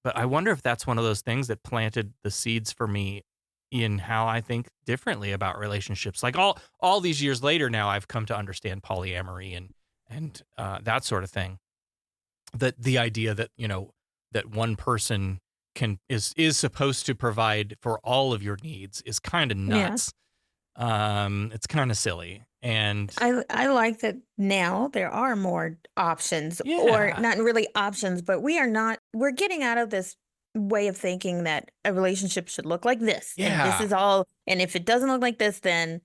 But I wonder if that's one of those things that planted the seeds for me in how I think differently about relationships. Like all these years later now, I've come to understand polyamory and that sort of thing. That the idea that, that one person is supposed to provide for all of your needs is kind of Yeah. nuts. It's kind of silly. And I like that now there are more options, or yeah, not really options, but we're getting out of this way of thinking that a relationship should look like this, and this yeah, is all, and if it doesn't look like this, then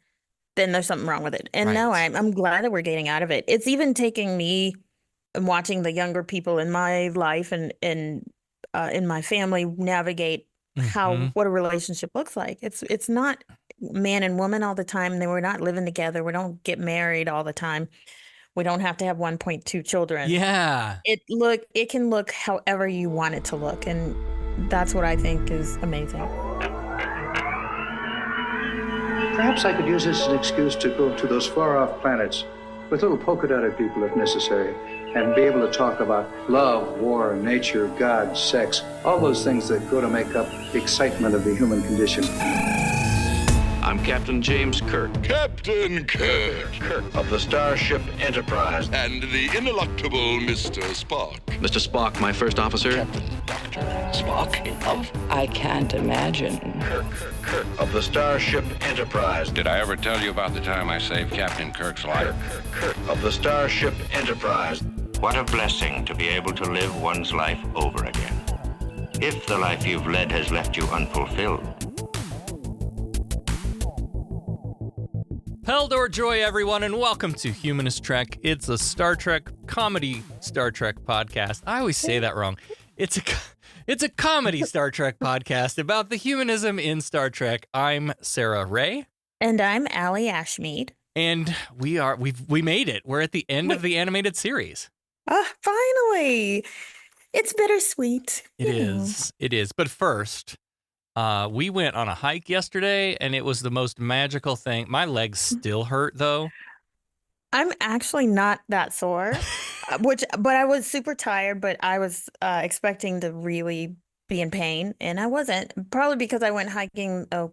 there's something wrong with it. And no, right. I'm glad that we're getting out of it. It's even taking me and watching the younger people in my life and in my family navigate Hmm. what a relationship looks like. It's not man and woman all the time. We're not living together. We don't get married all the time. We don't have to have 1.2 children. Yeah. It can look however you want it to look, and that's what I think is amazing. Perhaps I could use this as an excuse to go to those far-off planets with little polka-dotted people if necessary, and be able to talk about love, war, nature, God, sex, all those things that go to make up the excitement of the human condition. I'm Captain James Kirk. Captain Kirk. Kirk of the Starship Enterprise. And the ineluctable Mr. Spock. Mr. Spock, my first officer. Captain Dr. Spock of... I can't imagine. Kirk of the Starship Enterprise. Did I ever tell you about the time I saved Captain Kirk's life? Kirk of the Starship Enterprise. What a blessing to be able to live one's life over again. If the life you've led has left you unfulfilled. Peldor joy, everyone, and welcome to Humanist Trek. It's a Star Trek comedy Star Trek podcast. I always say that wrong. It's a comedy Star Trek podcast about the humanism in Star Trek. I'm Sarah Ray. And I'm Allie Ashmead. And we made it. We're at the end of the animated series. Finally. It's bittersweet. It is. But first, we went on a hike yesterday, and it was the most magical thing. My legs still hurt, though. I'm actually not that sore, but I was super tired, but I was expecting to really be in pain, and I wasn't. Probably because I went hiking a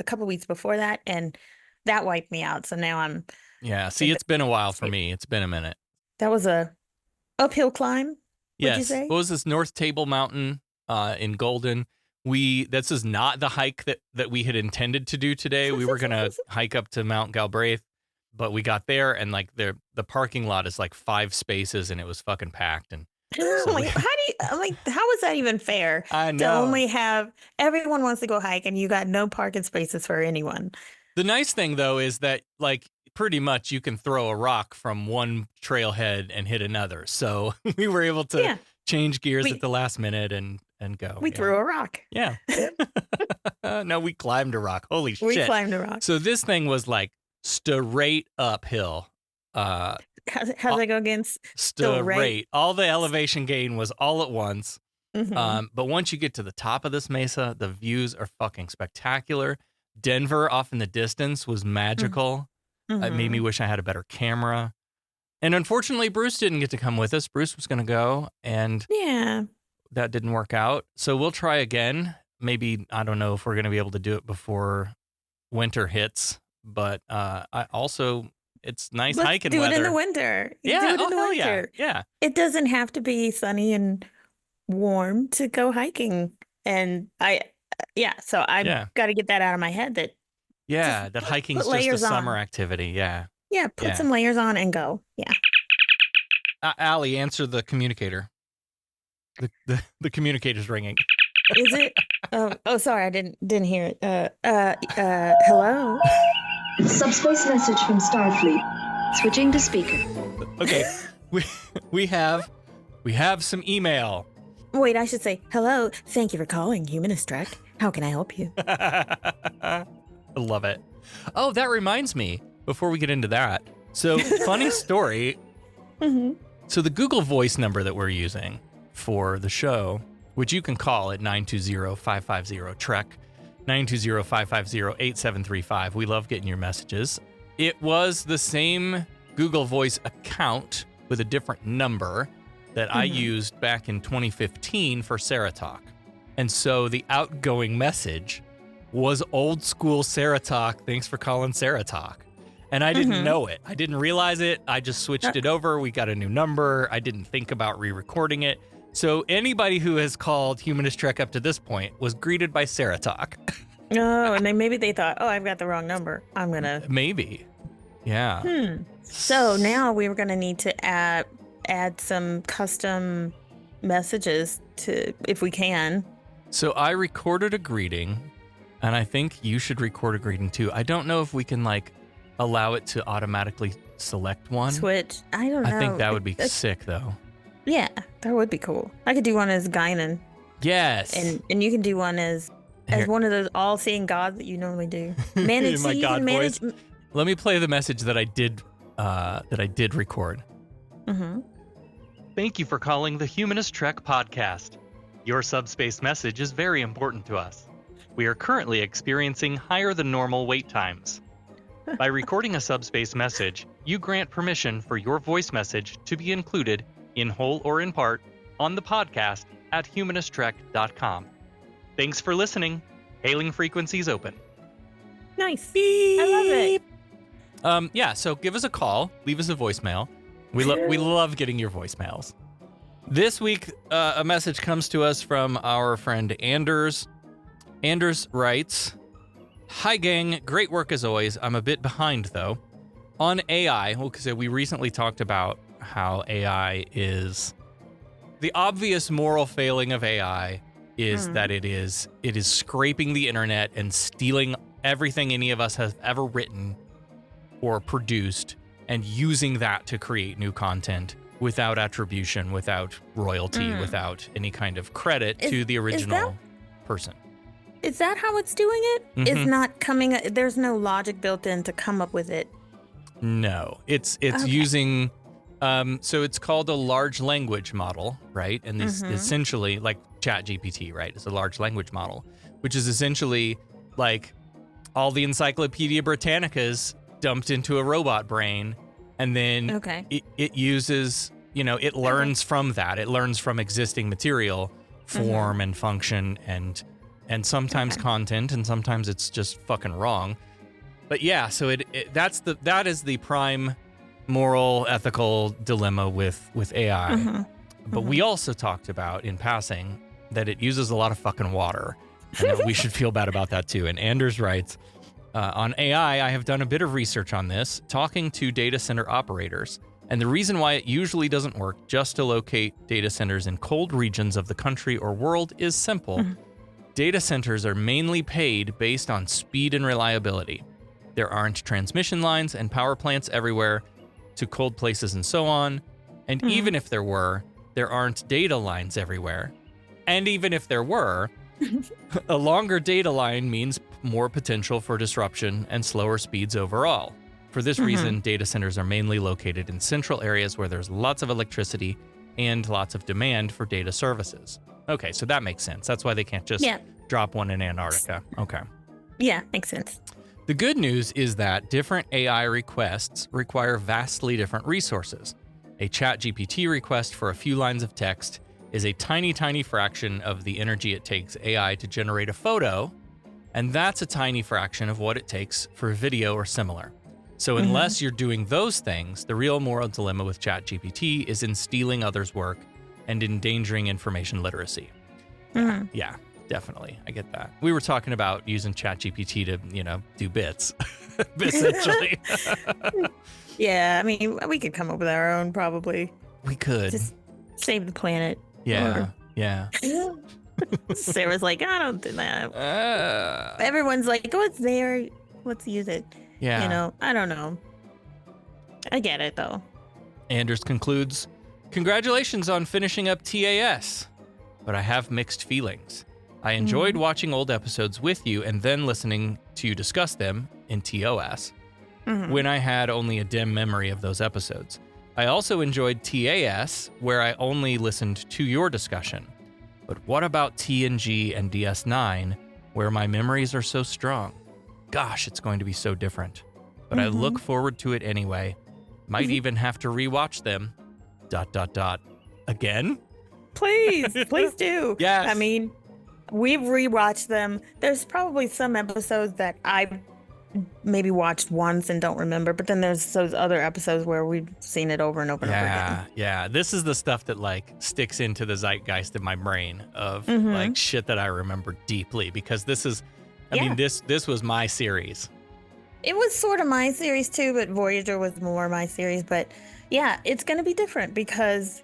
couple weeks before that, and that wiped me out. So now I'm... Yeah, see, it's been a while for me. It's been a minute. That was a uphill climb, yes. Would you say? What was this? North Table Mountain in Golden. This is not the hike that we had intended to do today. We were going to hike up to Mount Galbraith, but we got there and like the parking lot is like 5 spaces and it was fucking packed. And so how is that even fair? I know. To only have, everyone wants to go hike and you got no parking spaces for anyone. The nice thing though is that like pretty much you can throw a rock from one trailhead and hit another. So we were able to change gears at the last minute and go. We threw a rock. Yeah. No, we climbed a rock. Holy shit. We climbed a rock. So this thing was like straight uphill. How's it go again? Straight. All the elevation gain was all at once. Mm-hmm. But once you get to the top of this mesa, the views are fucking spectacular. Denver off in the distance was magical. Mm-hmm. It made me wish I had a better camera. And unfortunately, Bruce didn't get to come with us. Bruce was going to go, and that didn't work out. So we'll try again. Maybe, I don't know if we're going to be able to do it before winter hits, but it's nice hiking weather. Do it in the winter. Yeah, do it in the winter. Yeah. It doesn't have to be sunny and warm to go hiking. And so I've got to get that out of my head that that hiking is just a summer activity. Yeah. Yeah, put some layers on and go. Yeah. Allie, answer the communicator. The communicator's ringing. Is it? Oh, sorry, I didn't hear it. Hello? Subspace message from Starfleet. Switching to speaker. Okay. We have some email. Wait, I should say, hello, thank you for calling Humanist Trek. How can I help you? I love it. Oh, that reminds me, before we get into that. So, funny story. Mm-hmm. So the Google Voice number that we're using for the show, which you can call at 920-550-TREK, 920-550-8735. We love getting your messages. It was the same Google Voice account with a different number. that I used back in 2015 for Sarah Talk. And so the outgoing message was old school Sarah Talk. Thanks for calling Sarah Talk. And I didn't know it. I didn't realize it. I just switched it over. We got a new number. I didn't think about re-recording it. So anybody who has called Humanist Trek up to this point was greeted by Sarah Talk. Oh, and then maybe they thought, oh, I've got the wrong number. I'm going to. Maybe. Yeah. So now we were going to need to add some custom messages to, if we can. So I recorded a greeting, and I think you should record a greeting too. I don't know if we can allow it to automatically select one. Switch. I don't know. I think that would be sick though. Yeah, that would be cool. I could do one as Guinan. Yes. And you can do one as one of those all-seeing gods that you normally do. Manage my seas God and manage. voice. Let me play the message that I did record. Thank you for calling the Humanist Trek podcast. Your subspace message is very important to us. We are currently experiencing higher than normal wait times. By recording a subspace message, you grant permission for your voice message to be included, in whole or in part, on the podcast at humanisttrek.com. Thanks for listening. Hailing frequencies open. Nice. Beep. I love it. Yeah, so give us a call. Leave us a voicemail. We love getting your voicemails. This week, a message comes to us from our friend Anders. Anders writes, "Hi gang, great work as always. I'm a bit behind though. On AI, because we recently talked about how AI is... The obvious moral failing of AI is that it is scraping the internet and stealing everything any of us have ever written or produced and using that to create new content without attribution, without royalty, without any kind of credit to the original person." Is that how it's doing it? It's not coming. There's no logic built in to come up with it. No, it's using. So it's called a large language model, right? And this essentially like ChatGPT, right? It's a large language model, which is essentially like all the Encyclopedia Britannicas dumped into a robot brain, and then it uses, it learns from that. It learns from existing material, form and function, and sometimes content, and sometimes it's just fucking wrong. But yeah, so that is the prime moral, ethical dilemma with AI. But we also talked about in passing that it uses a lot of fucking water, and that we should feel bad about that too. And Anders writes, on AI, I have done a bit of research on this, talking to data center operators. And the reason why it usually doesn't work just to locate data centers in cold regions of the country or world is simple. Data centers are mainly paid based on speed and reliability. There aren't transmission lines and power plants everywhere to cold places and so on. And even if there were, there aren't data lines everywhere. And even if there were, a longer data line means more potential for disruption and slower speeds overall. For this reason, data centers are mainly located in central areas where there's lots of electricity and lots of demand for data services. Okay, so that makes sense. That's why they can't just drop one in Antarctica. Okay. Yeah, makes sense. The good news is that different AI requests require vastly different resources. A ChatGPT request for a few lines of text is a tiny, tiny fraction of the energy it takes AI to generate a photo, and that's a tiny fraction of what it takes for video or similar. So unless you're doing those things, the real moral dilemma with ChatGPT is in stealing others' work and endangering information literacy. Yeah, definitely. I get that. We were talking about using ChatGPT to, do bits, essentially. Yeah, I mean, we could come up with our own probably. We could. Just save the planet. Yeah, yeah. Sarah's like, I don't do that. Everyone's like, what's there? Let's use it. Yeah. I don't know. I get it, though. Anders concludes, congratulations on finishing up TAS, but I have mixed feelings. I enjoyed watching old episodes with you and then listening to you discuss them in TOS when I had only a dim memory of those episodes. I also enjoyed TAS, where I only listened to your discussion. But what about TNG and DS9, where my memories are so strong? Gosh, it's going to be so different. But I look forward to it anyway. Might even have to rewatch them. ... again. Please do. Yes. I mean, we've rewatched them. There's probably some episodes that I maybe watched once and don't remember, but then there's those other episodes where we've seen it over and over and over again. Yeah. This is the stuff that like sticks into the zeitgeist of my brain of like shit that I remember deeply, because this is, I mean, this was my series. It was sort of my series too, but Voyager was more my series. But yeah, it's going to be different because,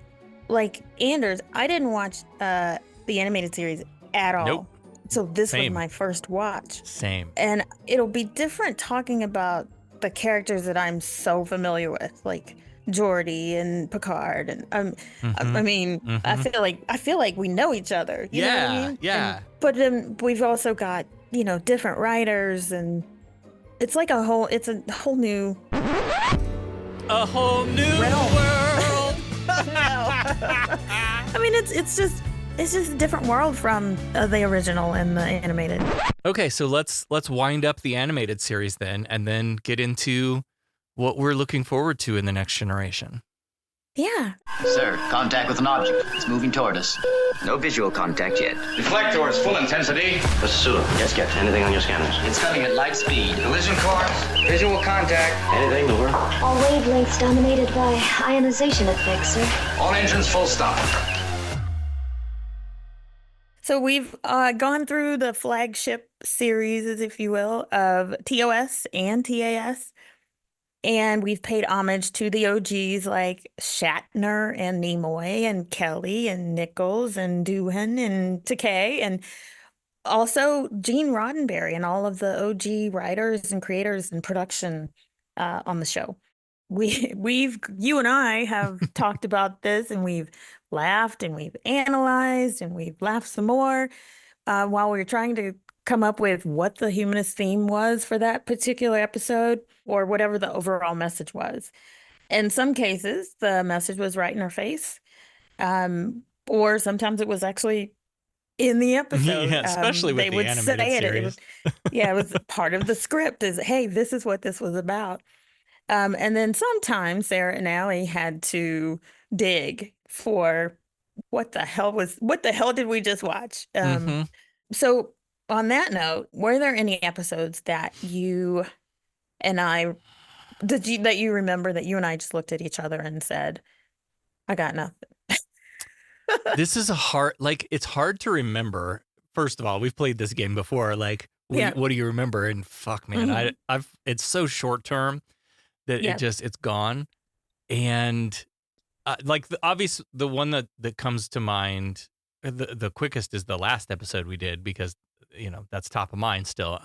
like Anders, I didn't watch the animated series at all. Nope. So this Same. was my first watch. Same. And it'll be different talking about the characters that I'm so familiar with, like Geordi and Picard. And I mean, I feel like we know each other. You know what I mean? Yeah. But then we've also got, you know, different writers, and it's like a whole new world. I mean, it's just a different world from the original and the animated. Okay, so let's wind up the animated series then, and then get into what we're looking forward to in the next generation. Yeah. Sir, contact with an object. It's moving toward us. No visual contact yet. Deflectors, full intensity. Mr. Sulu, yes, Captain. Anything on your scanners? It's coming at light speed. Collision course. Visual contact. Anything, over? All wavelengths dominated by ionization effects, sir. All engines full stop. So we've gone through the flagship series, if you will, of TOS and TAS. And we've paid homage to the OGs like Shatner and Nimoy and Kelly and Nichols and Doohan and Takei, and also Gene Roddenberry and all of the OG writers and creators and production on the show. You and I have talked about this, and we've laughed and we've analyzed and we've laughed some more while we were trying to come up with what the humanist theme was for that particular episode, or whatever the overall message was. In some cases, the message was right in our face, or sometimes it was actually in the episode. Yeah, especially with they the would animated say it. series. It was part of the script. Is, hey, this is what this was about. And then sometimes Sarah and Allie had to dig for what the hell did we just watch? So on that note, were there any episodes that you and I that you remember that you and I just looked at each other and said, I got nothing? This is it's hard to remember. First of all, we've played this game before. Like, what do you remember? And fuck, man, it's so short term that it's gone. And like the one that comes to mind, the quickest is the last episode we did, because you know that's top of mind still.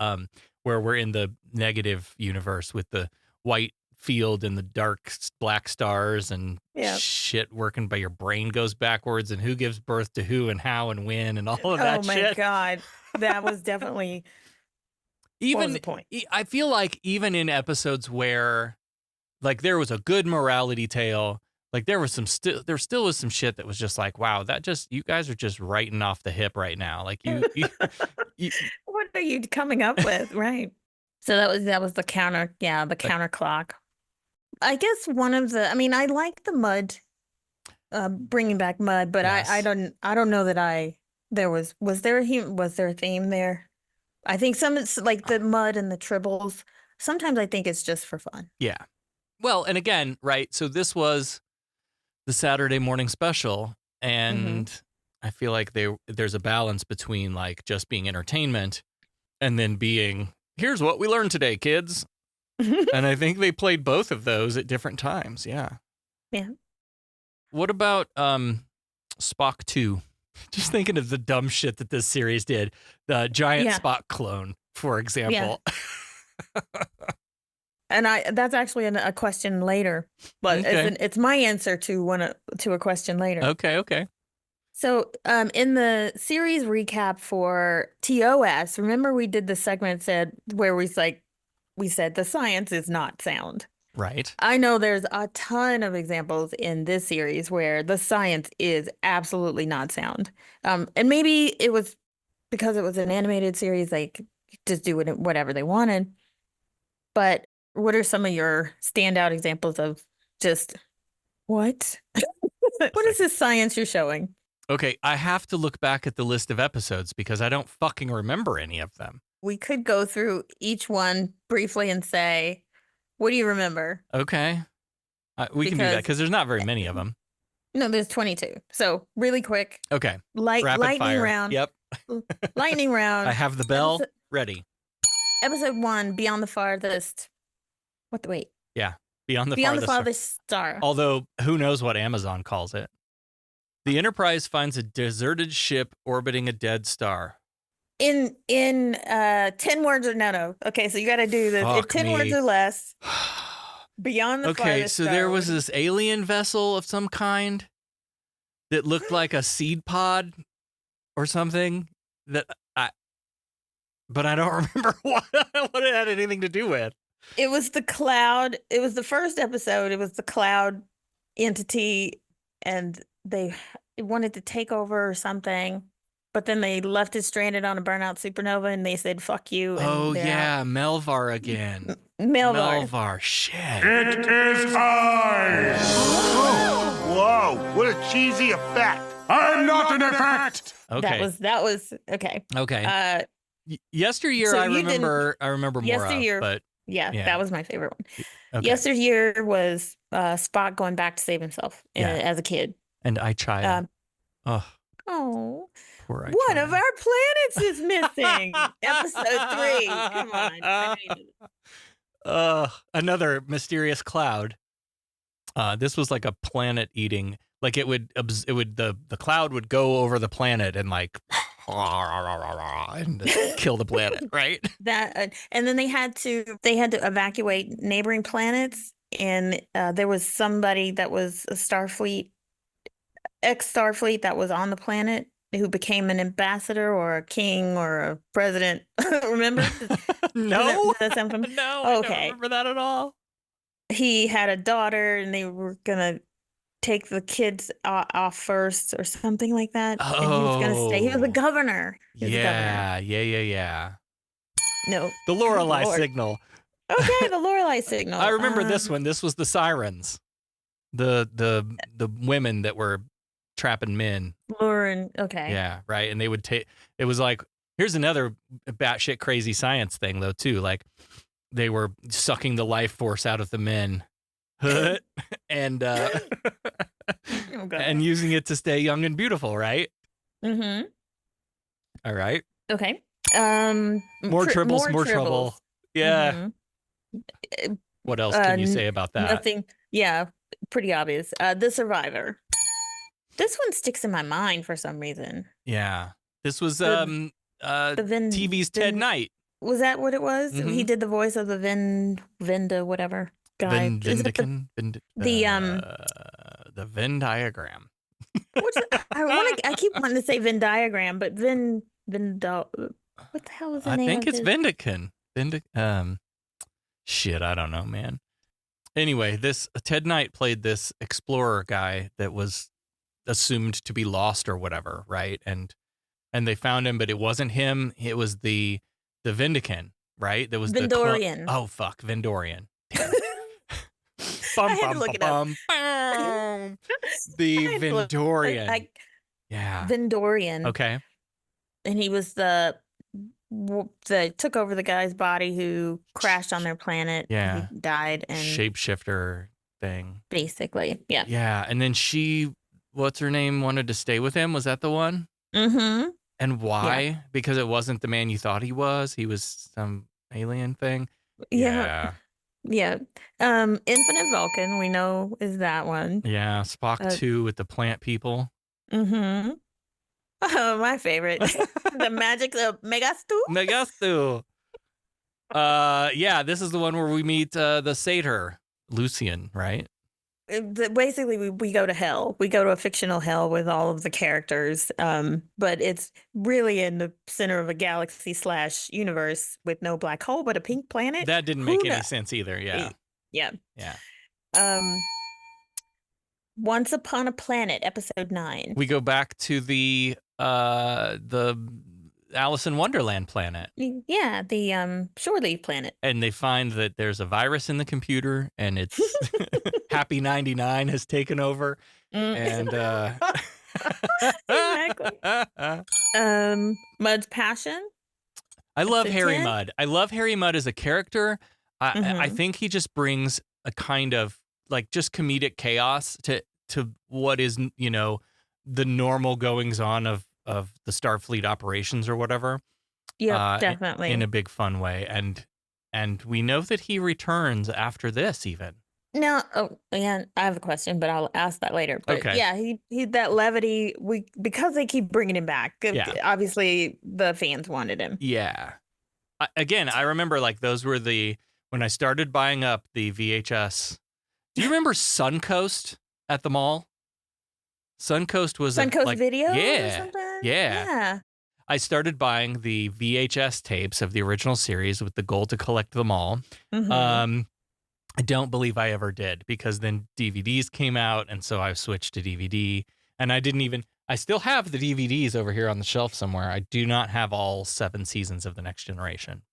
Where we're in the negative universe with the white field and the dark black stars and shit working, but your brain goes backwards, and who gives birth to who and how and when and all of that shit. Oh my God, that was definitely what was the point? I feel like even in episodes where like there was a good morality tale, like there still was some shit that was just like, wow, you guys are just writing off the hip right now. Like you what are you coming up with? Right. So that was the counter clock. I guess I like the mud, bringing back mud, but yes. I don't know that was there a theme there? I think it's like the mud and the tribbles. Sometimes I think it's just for fun. Yeah. Well, and again, right. So this was the Saturday morning special, and I feel like there's a balance between like just being entertainment and then being, here's what we learned today, kids. And I think they played both of those at different times. Yeah. Yeah. What about Spock 2? Just thinking of the dumb shit that this series did. The giant Spock clone, for example. Yeah. And that's actually a question later, but it's my answer to a question later. Okay. So, in the series recap for TOS, remember we did the segment where we said the science is not sound. Right. I know there's a ton of examples in this series where the science is absolutely not sound. And maybe it was because it was an animated series, they could just do whatever they wanted. But what are some of your standout examples of just what? What is this science you're showing? Okay, I have to look back at the list of episodes because I don't fucking remember any of them. We could go through each one briefly and say, what do you remember? Okay. We can do that because there's not very many of them. No, there's 22. So really quick. Okay. Lightning fire. round. Yep. Lightning round. I have the bell ready. Episode 1, Beyond the Farthest. Wait. Yeah. Beyond the Farthest Star. Although, who knows what Amazon calls it. The Enterprise finds a deserted ship orbiting a dead star. In 10 words or no. Okay, so you got to do this. Fuck 10 words or less. Beyond the farthest Okay, so star. there was this alien vessel of some kind that looked like a seed pod or something but I don't remember what it had anything to do with. It was the cloud. It was the first episode. It was the cloud entity, and they wanted to take over or something, but then they left it stranded on a burnout supernova, and they said, fuck you. And Oh, yeah, Melvar again. Melvar. Shit. It is I! Whoa, what a cheesy effect. I'm not an effect! Okay. That was okay. Okay. Yesteryear, so I remember more yesteryear, of, but yeah, that was my favorite one. Okay. Yesteryear was Spock going back to save himself as a kid. And I-Chaya. Oh, poor I-Chaya. one of our planets is missing. Episode 3. Come on. I hated it. Another mysterious cloud. This was like a planet eating. Like the cloud would go over the planet and like and kill the planet, right? That and then they had to evacuate neighboring planets, and there was somebody that was a ex-Starfleet that was on the planet who became an ambassador or a king or a president. Remember? No. Does that sound familiar? No, I okay. don't remember that at all. He had a daughter, and they were gonna take the kids off first or something like that. And he was going to stay. He was a governor. Yeah. No. The Lorelei signal. Okay, the Lorelei signal. I remember this one. This was the sirens. The women that were trapping men. Luring. Okay. Yeah, right. And they would take, it was like, here's another batshit crazy science thing though too. Like they were sucking the life force out of the men. and and using it to stay young and beautiful, right? Mm-hmm. All right. Okay. More trouble. Yeah. Mm-hmm. What else can you say about that? Nothing. Yeah, pretty obvious. The Survivor. This one sticks in my mind for some reason. Yeah. This was TV's Ted Knight. Was that what it was? Mm-hmm. He did the voice of the Vinda whatever guy. The Venn diagram. I keep wanting to say Venn diagram, but what the hell is the name? I think it's Vindican. Shit, I don't know, man. Anyway, this Ted Knight played this explorer guy that was assumed to be lost or whatever, right? And they found him, but it wasn't him. It was the Vindican, right? That was Vendorian. Vendorian. I had to look it up. The Vendorian. Yeah. Vendorian. Okay. And he was the took over the guy's body who crashed on their planet. Yeah. He died. And shapeshifter thing. Basically. Yeah. Yeah. And then what's her name, wanted to stay with him. Was that the one? Mm-hmm. And why? Yeah. Because it wasn't the man you thought he was. He was some alien thing. Yeah. Infinite Vulcan, we know is that one. Yeah. Spock 2 with the plant people. Mm-hmm. Oh, my favorite. The magic of Megastu. Megastu. Yeah, this is the one where we meet the satyr, Lucian, right? Basically, we go to hell. We go to a fictional hell with all of the characters, but it's really in the center of a galaxy / universe with no black hole, but a pink planet. That didn't make any sense either. Yeah. Once Upon a Planet, episode 9. We go back to the Alice in Wonderland planet. Yeah, the Shore Leave planet. And they find that there's a virus in the computer, and it's Happy 99 has taken over, Mm. And Exactly. Mud's passion. I love Episode Harry 10? Mudd. I love Harry Mudd as a character. I Mhm. think he just brings a kind of like just comedic chaos to what is, you know, the normal goings on of the Starfleet operations or whatever. Yep, In definitely. a big fun way. And we know that he returns after this even. Now, oh, yeah, I have a question, but I'll ask that later. But Okay. yeah, he that levity, because they keep bringing him back. Yeah. Obviously, the fans wanted him. Yeah. Again, I remember like those were when I started buying up the VHS. Do you remember Suncoast at the mall? Suncoast was Suncoast Video or yeah, something? yeah. Yeah. I started buying the VHS tapes of the original series with the goal to collect them all. Mhm. I don't believe I ever did because then DVDs came out, and so I switched to DVD. And I still have the DVDs over here on the shelf somewhere. I do not have all 7 seasons of The Next Generation.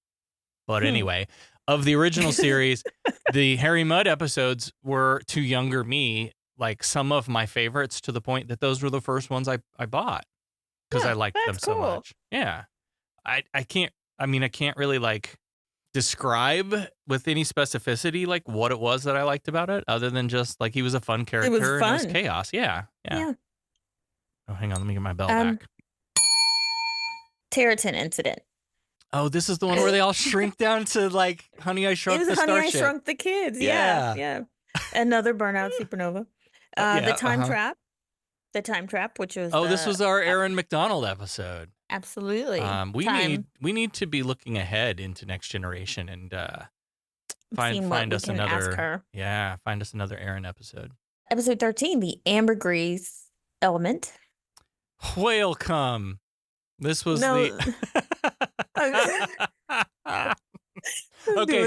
But anyway, of the original series, the Harry Mudd episodes were, to younger me, like some of my favorites, to the point that those were the first ones I bought because I liked them so cool. much. Yeah. I can't really like describe with any specificity like what it was that I liked about it, other than just like he was a fun character and it was fun. chaos. Yeah. Yeah. Oh, hang on, let me get my bell back. Territon incident. Oh, this is the one where they all shrink down to like Honey I Shrunk It the was Honey, Starship. I Shrunk the Kids. Yeah. Yeah. Another burnout supernova. The time trap. The time trap, which was this was our Aaron McDonald episode. Absolutely. We need to be looking ahead into Next Generation and Seeing what find we us can another ask her. Yeah, find us another Aaron episode. Episode 13, the ambergris element. Welcome. This was doing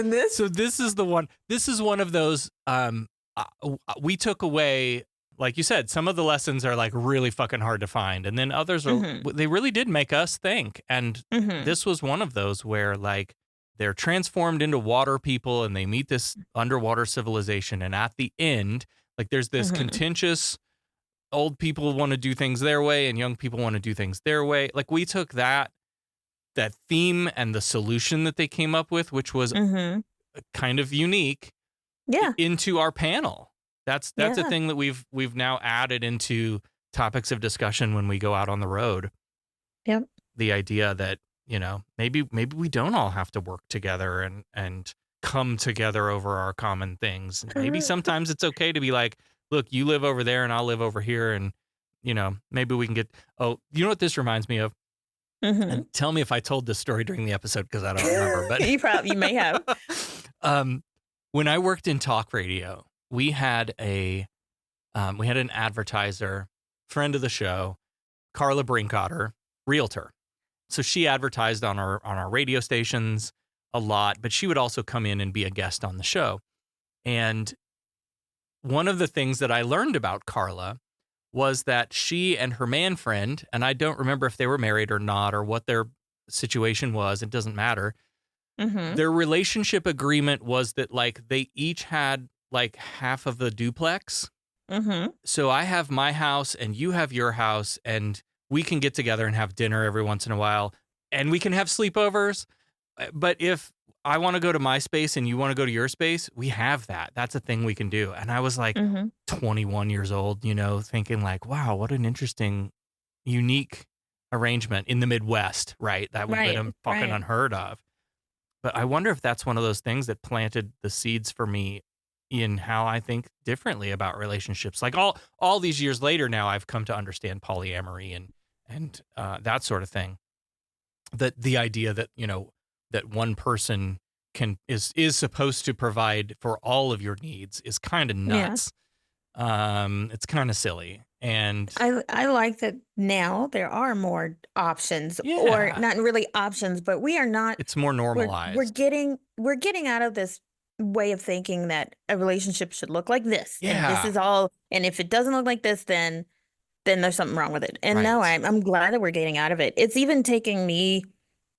this. So this is the one. This is one of those we took away, like you said, some of the lessons are like really fucking hard to find, and then others are they really did make us think. And this was one of those where like they're transformed into water people and they meet this underwater civilization, and at the end, like there's this contentious old people want to do things their way and young people want to do things their way. Like we took that theme and the solution that they came up with, which was kind of unique, into our panel. That's a thing that we've now added into topics of discussion when we go out on the road. Yep. The idea that, you know, maybe we don't all have to work together and come together over our common things. Maybe sometimes it's okay to be like, look, you live over there and I'll live over here, and you know, maybe we can get. Oh, you know what this reminds me of? And tell me if I told this story during the episode because I don't remember. But you may have. When I worked in talk radio, we had an advertiser, friend of the show, Carla Brinkotter, realtor. So she advertised on our radio stations a lot, but she would also come in and be a guest on the show. And one of the things that I learned about Carla was that she and her man friend, and I don't remember if they were married or not or what their situation was, it doesn't matter. Their relationship agreement was that like they each had like half of the duplex. So I have my house and you have your house, and we can get together and have dinner every once in a while, and we can have sleepovers. But if I want to go to my space and you want to go to your space, we have that. That's a thing we can do. And I was like 21 years old, you know, thinking like, wow, what an interesting, unique arrangement in the Midwest, right? That would have been fucking unheard of. But I wonder if that's one of those things that planted the seeds for me in how I think differently about relationships. Like all these years later now, I've come to understand polyamory and that sort of thing. That the idea that, you know, that one person is supposed to provide for all of your needs is kind of nuts. It's kind of silly. And I like that now there are more options, or not really options, but we are not. It's more normalized. We're getting out of this way of thinking that a relationship should look like this. Yeah. And this is all. And if it doesn't look like this, then there's something wrong with it. And no, I'm glad that we're getting out of it. It's even taking me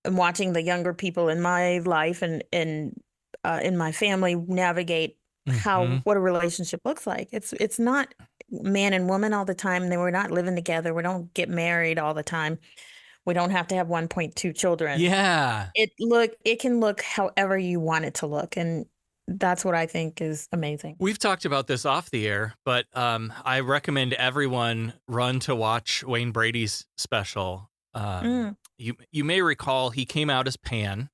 watching the younger people in my life and in my family navigate what a relationship looks like. It's not man and woman all the time. We're not living together. We don't get married all the time. We don't have to have 1.2 children. Yeah. It can look however you want it to look, and that's what I think is amazing. We've talked about this off the air, but I recommend everyone run to watch Wayne Brady's special. You may recall he came out as Pan,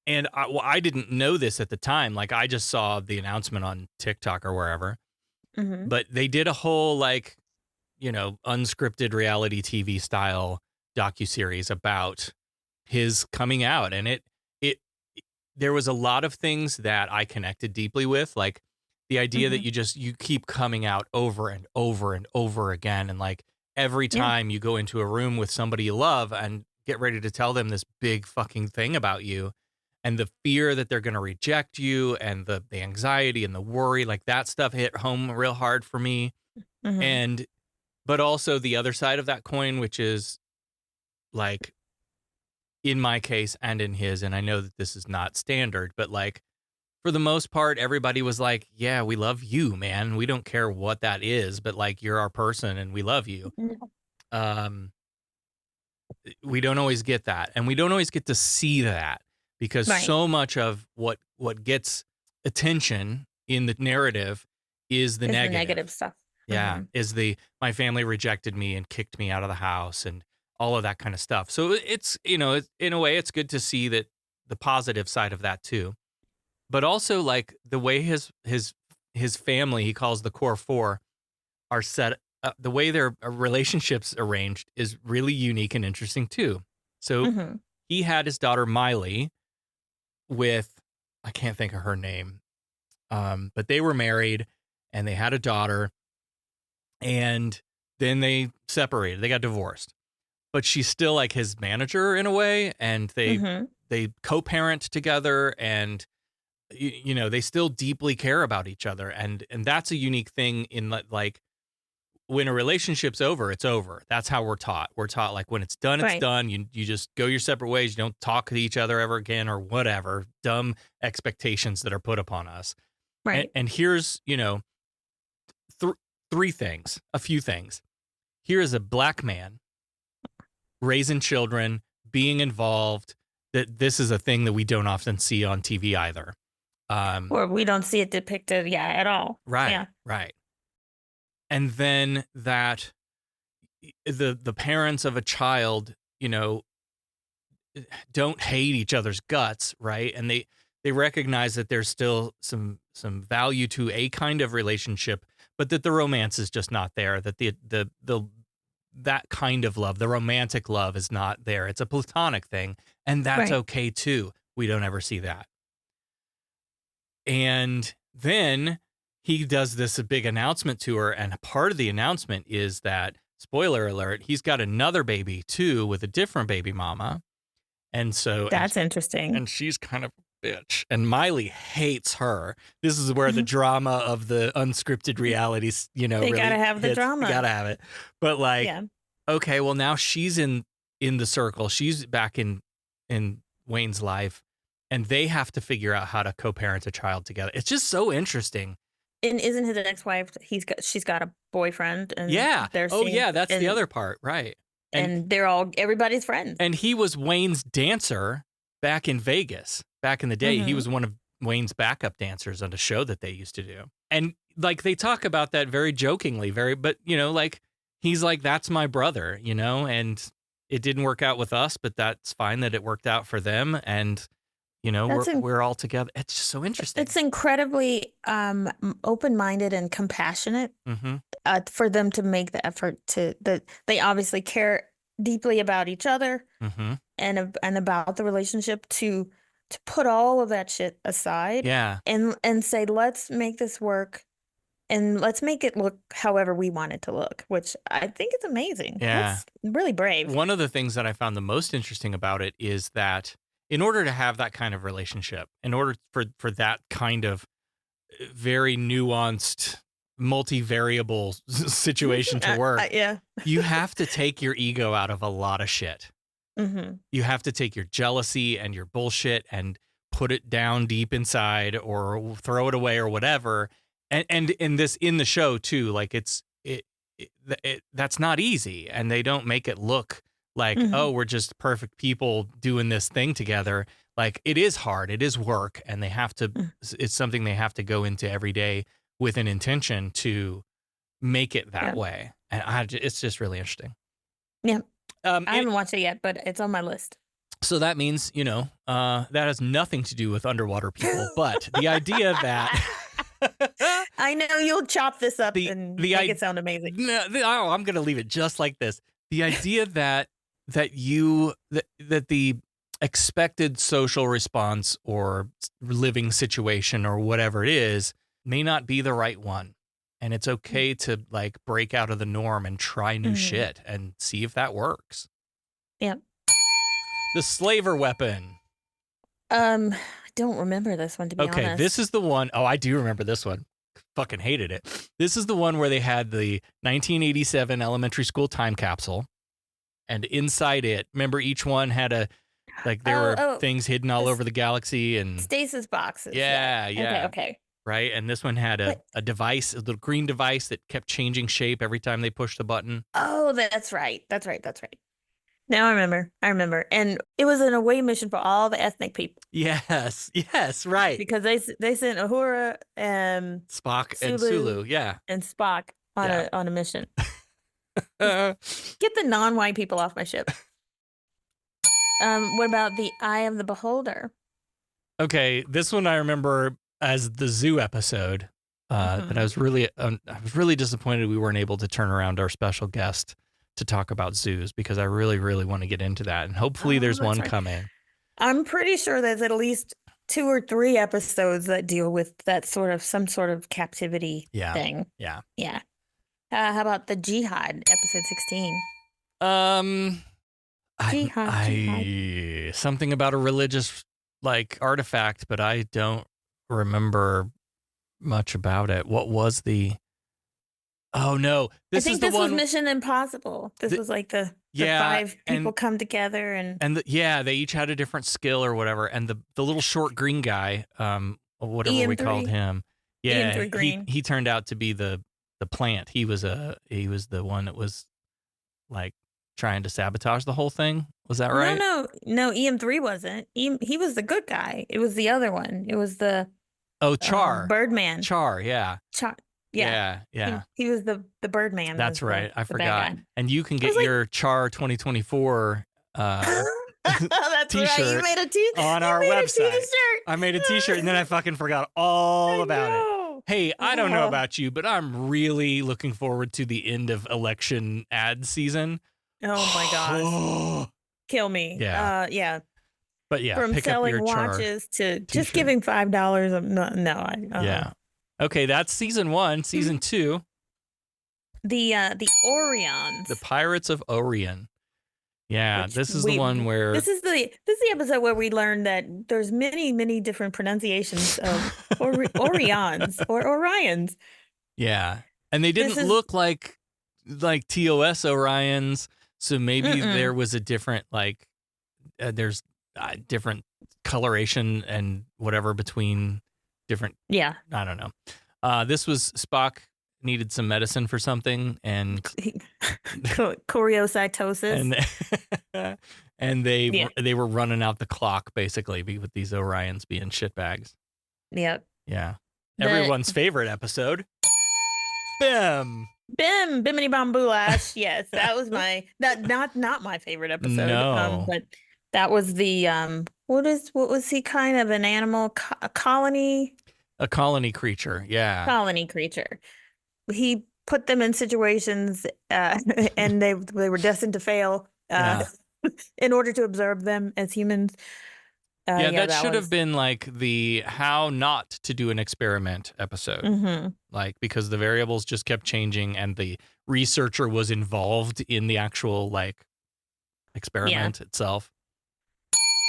and I didn't know this at the time. Like, I just saw the announcement on TikTok or wherever. But they did a whole, like, unscripted reality TV style docuseries about his coming out, and it there was a lot of things that I connected deeply with, like the idea that you keep coming out over and over and over again, and like every time you go into a room with somebody you love and get ready to tell them this big fucking thing about you, and the fear that they're going to reject you, and the anxiety and the worry, like that stuff hit home real hard for me. But also the other side of that coin, which is like, in my case and in his, and I know that this is not standard, but like for the most part, everybody was like, yeah, we love you, man. We don't care what that is, but like, you're our person and we love you. We don't always get that. And we don't always get to see that, because so much of what gets attention in the narrative is the negative stuff. Yeah. Is my family rejected me and kicked me out of the house and all of that kind of stuff. So it's, in a way, it's good to see that the positive side of that too. But also, like, the way his family, he calls the core four, are set, the way their relationships arranged is really unique and interesting too. So he had his daughter Miley with, I can't think of her name, but they were married and they had a daughter, and then they separated. They got divorced. But she's still like his manager in a way, and they co-parent together, and they still deeply care about each other, and that's a unique thing in like, when a relationship's over, it's over. That's how we're taught. We're taught, like, when it's done, it's done. You just go your separate ways. You don't talk to each other ever again, or whatever dumb expectations that are put upon us. Right. And here's a few things. Here is a black man raising children, being involved, that this is a thing that we don't often see on TV either. Or we don't see it depicted, at all. Right, Yeah. right. And then that the parents of a child, don't hate each other's guts, right? And they recognize that there's still some value to a kind of relationship, but that the romance is just not there, that that kind of love, the romantic love, is not there. It's a platonic thing, and that's okay too. We don't ever see that. And then he does this big announcement to her, and part of the announcement is that, spoiler alert, he's got another baby too with a different baby mama. And so that's interesting. And she's kind of a bitch, and Miley hates her. This is where the drama of the unscripted realities, they really gotta have the hits. drama. You gotta have it. But like, okay, well, now she's in the circle. She's back in Wayne's life, and they have to figure out how to co-parent a child together. It's just so interesting. And isn't his ex-wife? She's got a boyfriend, and that's the other part, right? And they're everybody's friends. And he was Wayne's dancer back in Vegas. Back in the day, he was one of Wayne's backup dancers on a show that they used to do. And like, they talk about that very jokingly, but like, he's like, that's my brother, and it didn't work out with us, but that's fine that it worked out for them. And we're all together. It's just so interesting. It's incredibly open-minded and compassionate for them to make the effort that they obviously care deeply about each other and about the relationship to put all of that shit aside and say, let's make this work and let's make it look however we want it to look, which I think is amazing. Yeah. That's really brave. One of the things that I found the most interesting about it is that in order to have that kind of relationship, in order for that kind of very nuanced, multivariable situation to work, you have to take your ego out of a lot of shit. You have to take your jealousy and your bullshit and put it down deep inside, or throw it away, or whatever. And in the show too, like, that's not easy, and they don't make it look like, oh, we're just perfect people doing this thing together. Like, it is hard, it is work, and they have to. It's something they have to go into every day with an intention to make it that way, and it's just really interesting. Yeah, I haven't watched it yet, but it's on my list. So that means, that has nothing to do with underwater people, but the idea that I know you'll chop this up and make it sound amazing. No, I'm going to leave it just like this. The idea that the expected social response or living situation or whatever it is may not be the right one. And it's okay to like break out of the norm and try new shit and see if that works. Yeah. The slaver weapon. I don't remember this one, to be honest. Okay, this is the one. Oh, I do remember this one. Fucking hated it. This is the one where they had the 1987 elementary school time capsule. And inside it, remember each one had there were things hidden all over the galaxy and stasis boxes. Yeah. Okay. Right. And this one had a device, a little green device that kept changing shape every time they pushed the button. Oh, that's right. Now I remember. And it was an away mission for all the ethnic people. Yes, right. Because they sent Uhura and Spock and Sulu, and Spock on a mission. Get the non-white people off my ship. What about the Eye of the Beholder? Okay, this one I remember as the zoo episode. That I was really disappointed we weren't able to turn around our special guest to talk about zoos, because I really, really want to get into that, and hopefully there's one coming. I'm pretty sure there's at least 2 or 3 episodes that deal with that some sort of captivity thing. Yeah. How about the Jihad, episode 16? Jihad. Something about a religious artifact, but I don't remember much about it. What was the? Oh no! I think this was Mission Impossible. This was like the 5 people come together and they each had a different skill or whatever. And the little short green guy, whatever EM3. we called him, EM3 green. He turned out to be the plant. He was the one that was like trying to sabotage the whole thing. Was that right? No. EM3 wasn't. He was the good guy. It was the other one. It was the Char. Birdman. Char, yeah. Char. Yeah. He was the Birdman. That's right. I forgot. And you can get your Char 2024 that's t-shirt right. You made a t-shirt on our website. I made a t-shirt and then I fucking forgot all about it. Hey, I don't know about you, but I'm really looking forward to the end of election ad season. Oh my gosh. Kill me. Yeah. But yeah, from pick selling up your watches to t-shirt. just giving $5. Yeah. Okay, that's season 1. Season 2. The Orions. The Pirates of Orion. Yeah, this is the one where this is the episode where we learned that there's many different pronunciations of Orions or Orions. Yeah, and they didn't look like TOS Orions, so maybe there was a different there's different coloration and whatever between different. Yeah, I don't know. This was Spock needed some medicine for something and choreocytosis, and they were running out the clock basically with these Orions being shitbags. Yep. Yeah. Everyone's favorite episode. Bim. Bimini Bombulash. Yes, that was not my favorite episode. No. But that was the what was he kind of an animal? A colony creature. Yeah. Colony creature. He put them in situations and they were destined to fail in order to observe them as humans. That should have been like the how not to do an experiment episode. Mm-hmm. Because the variables just kept changing and the researcher was involved in the actual experiment itself.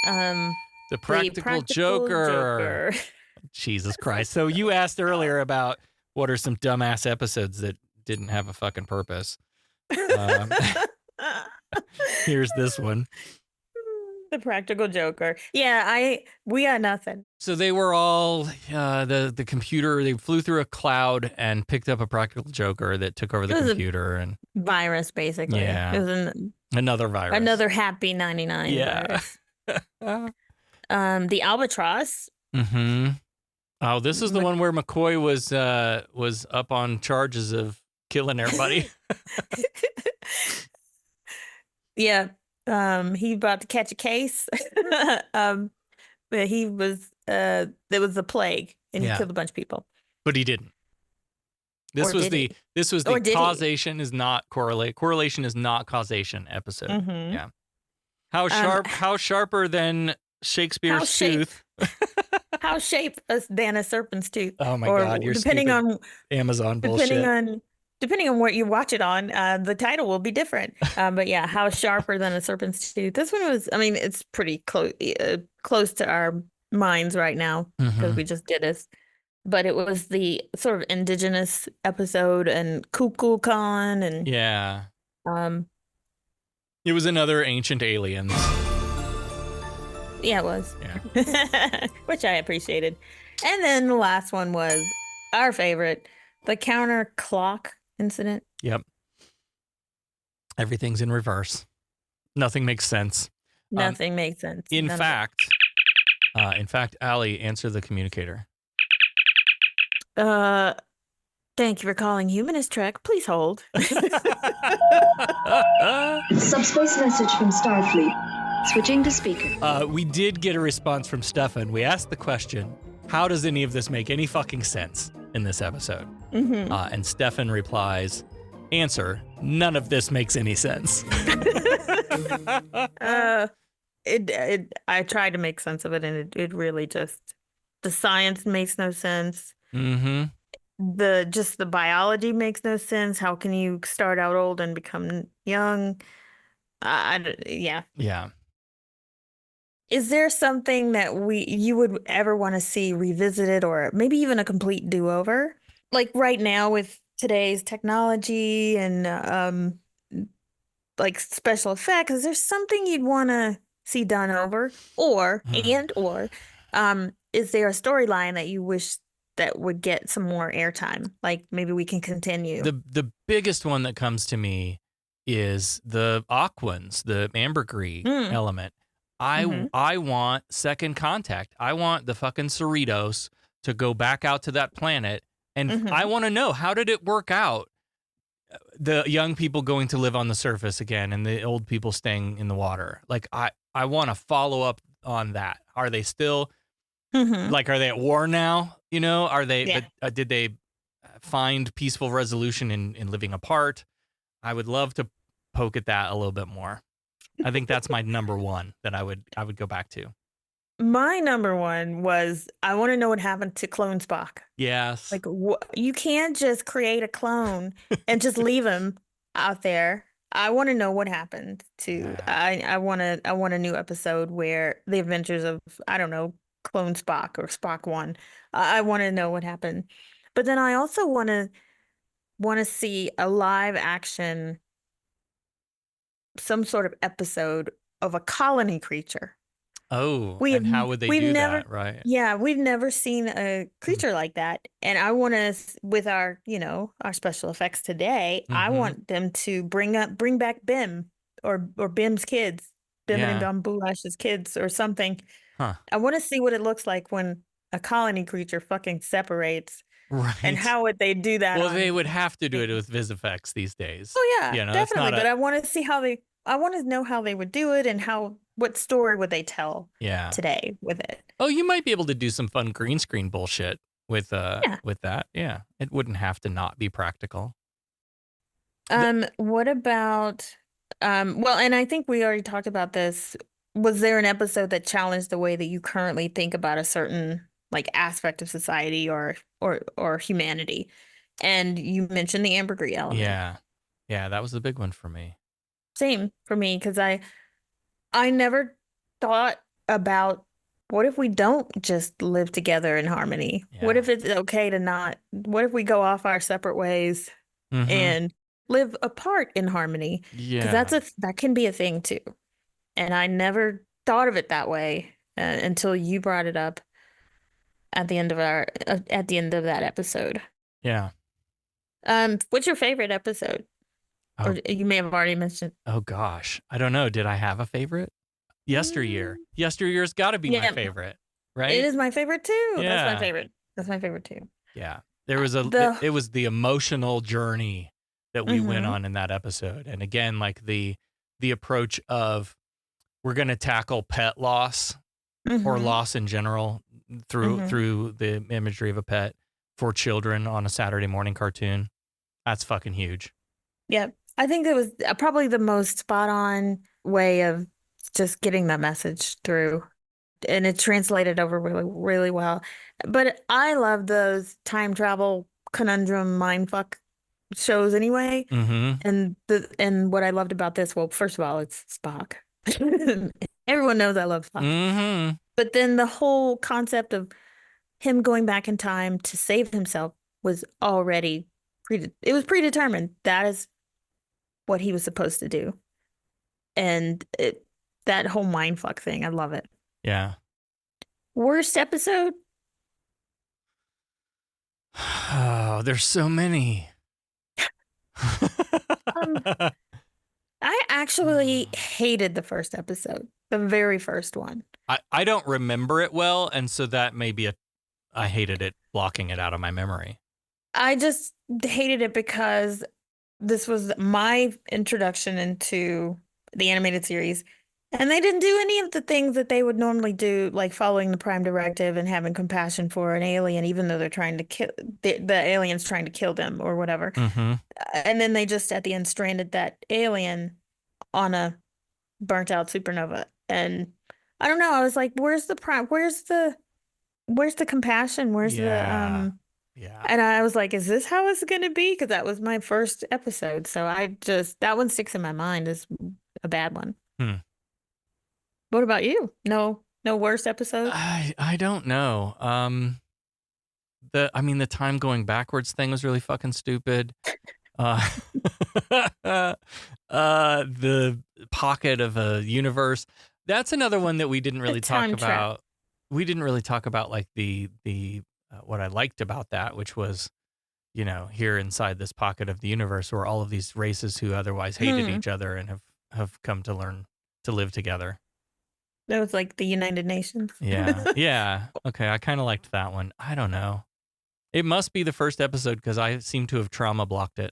The practical joker. Jesus Christ. So you asked earlier about what are some dumbass episodes that didn't have a fucking purpose. Here's this one. The practical joker. Yeah, we got nothing. So they were all the computer. They flew through a cloud and picked up a practical joker that took over the A computer. And virus, basically. yeah, It was another virus. another Happy 99 yeah. virus. The albatross. Mm-hmm. Oh, this is the one where McCoy was up on charges of killing everybody. Yeah. He about to catch a case. But he was there was a plague and he Yeah. killed a bunch of people. But he didn't. This Or was did the he? this was Or the did he? causation is not correlation is not causation episode. Mhm. Yeah. How sharper than Shakespeare's tooth. How shape than a serpent's tooth. Oh my Or God, you're depending stupid on Amazon bullshit. depending on what you watch it on, the title will be different. But yeah, how sharper than a serpent's tooth. This one was, I mean, it's pretty close to our minds right now because Mhm. we just did this. But it was the sort of indigenous episode and Kukulkan and Yeah. um It was another ancient aliens. yeah, it was. Yeah. Which I appreciated. And then the last one was our favorite, the counter clock incident. Yep. Everything's in reverse. Nothing makes sense. Nothing makes sense. In None of it. fact, Allie, answer the communicator. Thank you for calling Humanist Trek. Please hold. Subspace message from Starfleet. Switching to speaker. We did get a response from Stefan. We asked the question, how does any of this make any fucking sense in this episode? Mm-hmm. And Stefan replies, answer, none of this makes any sense. I tried to make sense of it, and it really just, the science makes no sense. Mm-hmm. The biology makes no sense. How can you start out old and become young? Yeah. Yeah. Is there something that you would ever want to see revisited, or maybe even a complete do-over? Like right now with today's technology and like special effects, is there something you'd want to see done over? Or is there a storyline that you wish that would get some more airtime? Like maybe we can continue. The biggest one that comes to me is the Aquans, the ambergris element. I want second contact. I want the fucking Cerritos to go back out to that planet, and I want to know, how did it work out? The young people going to live on the surface again, and the old people staying in the water. Like I want to follow up on that. Are they still like? Are they at war now? You know? Are they? Yeah. Did they find peaceful resolution in living apart? I would love to poke at that a little bit more. I think that's my number one that I would go back to. My number one was, I want to know what happened to Clone Spock. Yes. Like you can't just create a clone and just leave him out there. I want to know what happened to. I want a new episode where the adventures of, I don't know, Clone Spock or Spock 1. I want to know what happened. But then I also want to see a live action, some sort of episode of a colony creature. Oh, and how would they do that, right? Yeah, we've never seen a creature like that. And I want to, with our, our special effects today, I want them to bring back Bim or Bim's kids, Bim and Don Boulash's kids or something. Huh. I want to see what it looks like when a colony creature fucking separates. Right. And how would they do that? Well, they would have to do it with VisFX these days. Oh yeah, that's definitely. not But I want to see I want to know how they would do it, and what story would they tell today with it. Oh, you might be able to do some fun green screen bullshit with that. Yeah. It wouldn't have to not be practical. What about well, and I think we already talked about this. Was there an episode that challenged the way that you currently think about a certain like aspect of society or humanity? And you mentioned the ambergris element. Yeah, that was the big one for me. Same for me, because I never thought about, what if we don't just live together in harmony? Yeah. What if it's okay to not? What if we go off our separate ways and live apart in harmony? Yeah, Because that can be a thing too. And I never thought of it that way until you brought it up at the end of that episode. Yeah. What's your favorite episode? Or you may have already mentioned. Oh gosh, I don't know. Did I have a favorite? Yesteryear. Yesteryear's got to be my favorite, right? It is my favorite too. Yeah. That's my favorite. That's my favorite too. Yeah. There was it was the emotional journey that we went on in that episode. And again, like the approach of we're going to tackle pet loss or loss in general through the imagery of a pet for children on a Saturday morning cartoon. That's fucking huge. Yeah. I think it was probably the most spot on way of just getting that message through. And it translated over really, really well. But I love those time travel conundrum mindfuck shows anyway. And what I loved about this, well, first of all, it's Spock. Everyone knows I love Spock. But then the whole concept of him going back in time to save himself was already it was predetermined. That is what he was supposed to do. And that whole mindfuck thing, I love it. Yeah. Worst episode? Oh, there's so many. I actually hated the first episode, the very first one. I don't remember it well, and so that may be I hated it, blocking it out of my memory. I just hated it because this was my introduction into the animated series. And they didn't do any of the things that they would normally do, like following the Prime Directive and having compassion for an alien, even though they're trying to kill the alien's trying to kill them or whatever. And then they just at the end stranded that alien on a burnt out supernova. And I don't know. I was like, where's the prime? Where's the compassion? Where's the Yeah. And I was like, is this how it's going to be? Because that was my first episode. So that one sticks in my mind as a bad one. What about you? No worst episode? I don't know. The time going backwards thing was really fucking stupid. The pocket of a universe. That's another one that we didn't really talk about. We didn't really talk about like the what I liked about that, which was, here inside this pocket of the universe where all of these races who otherwise hated each other and have come to learn to live together. That was like the United Nations. Yeah. Yeah. Okay. I kind of liked that one. I don't know. It must be the first episode because I seem to have trauma blocked it.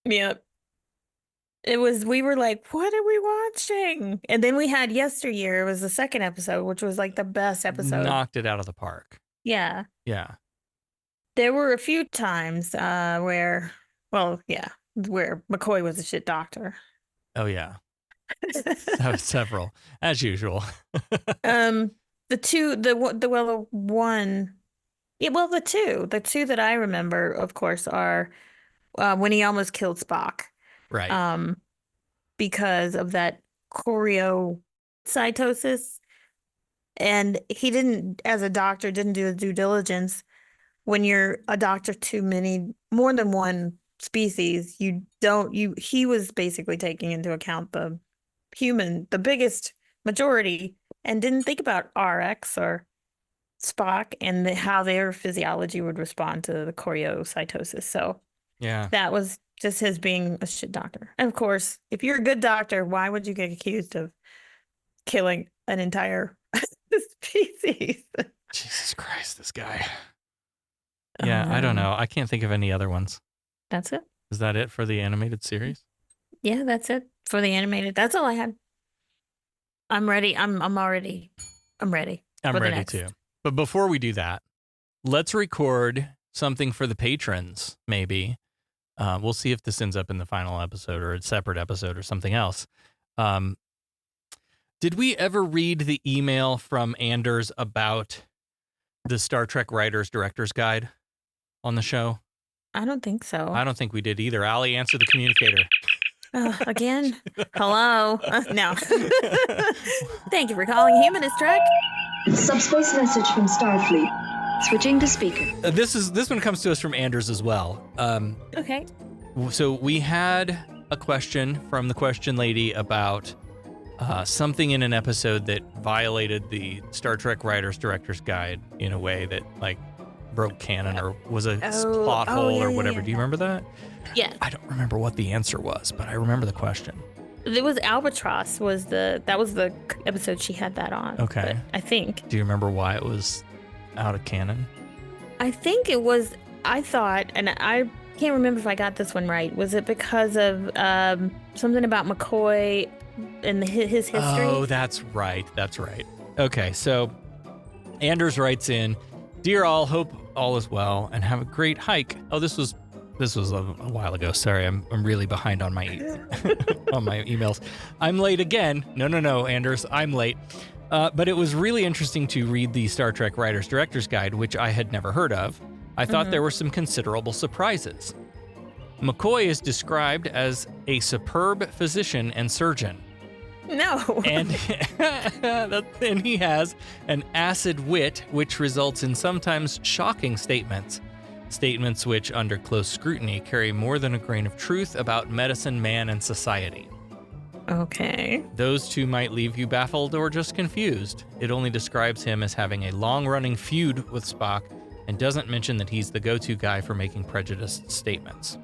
Yep. We were like, what are we watching? And then we had Yesteryear. It was the second episode, which was like the best episode. Knocked it out of the park. Yeah. Yeah. There were a few times where McCoy was a shit doctor. Oh, yeah. That was several, as usual. The two that I remember, of course, are when he almost killed Spock. Right. Because of that choriocytosis. And he didn't, as a doctor, didn't do the due diligence. When you're a doctor to more than one species, he was basically taking into account the biggest majority, and didn't think about RX or Spock and how their physiology would respond to the choriocytosis. So yeah, that was just his being a shit doctor. And of course, if you're a good doctor, why would you get accused of killing an entire species? Jesus Christ, this guy. Yeah, I don't know. I can't think of any other ones. That's it. Is that it for the animated series? Yeah, that's it for the animated. That's all I had. I'm ready. I'm ready. I'm ready too. But before we do that, let's record something for the patrons, maybe. We'll see if this ends up in the final episode or a separate episode or something else. Did we ever read the email from Anders about the Star Trek Writers Director's Guide on the show? I don't think so. I don't think we did either. Allie, answer the communicator. Again? Hello? No. Thank you for calling Humanist Trek. Subspace message from Starfleet. Switching to speaker. This one comes to us from Anders as well. Okay. So we had a question from the question lady about something in an episode that violated the Star Trek Writers Director's Guide in a way that like broke canon or was a plot hole or whatever. Do you remember that? Yeah. I don't remember what the answer was, but I remember the question. It was Albatross that was the episode she had that on. Okay. I think. Do you remember why it was out of canon? I think it was, I thought, and I can't remember if I got this one right. Was it because of something about McCoy and his history? Oh, that's right. That's right. Okay, so Anders writes in, "Dear all, hope all is well and have a great hike." Oh, this was a while ago. Sorry, I'm really behind on my on my emails. I'm late again. No, Anders, I'm late. But it was really interesting to read the Star Trek Writers Director's Guide, which I had never heard of. I thought there were some considerable surprises. McCoy is described as a superb physician and surgeon. No. And he has an acid wit, which results in sometimes shocking statements. Statements which, under close scrutiny, carry more than a grain of truth about medicine, man, and society. Okay. Those two might leave you baffled or just confused. It only describes him as having a long-running feud with Spock and doesn't mention that he's the go-to guy for making prejudiced statements.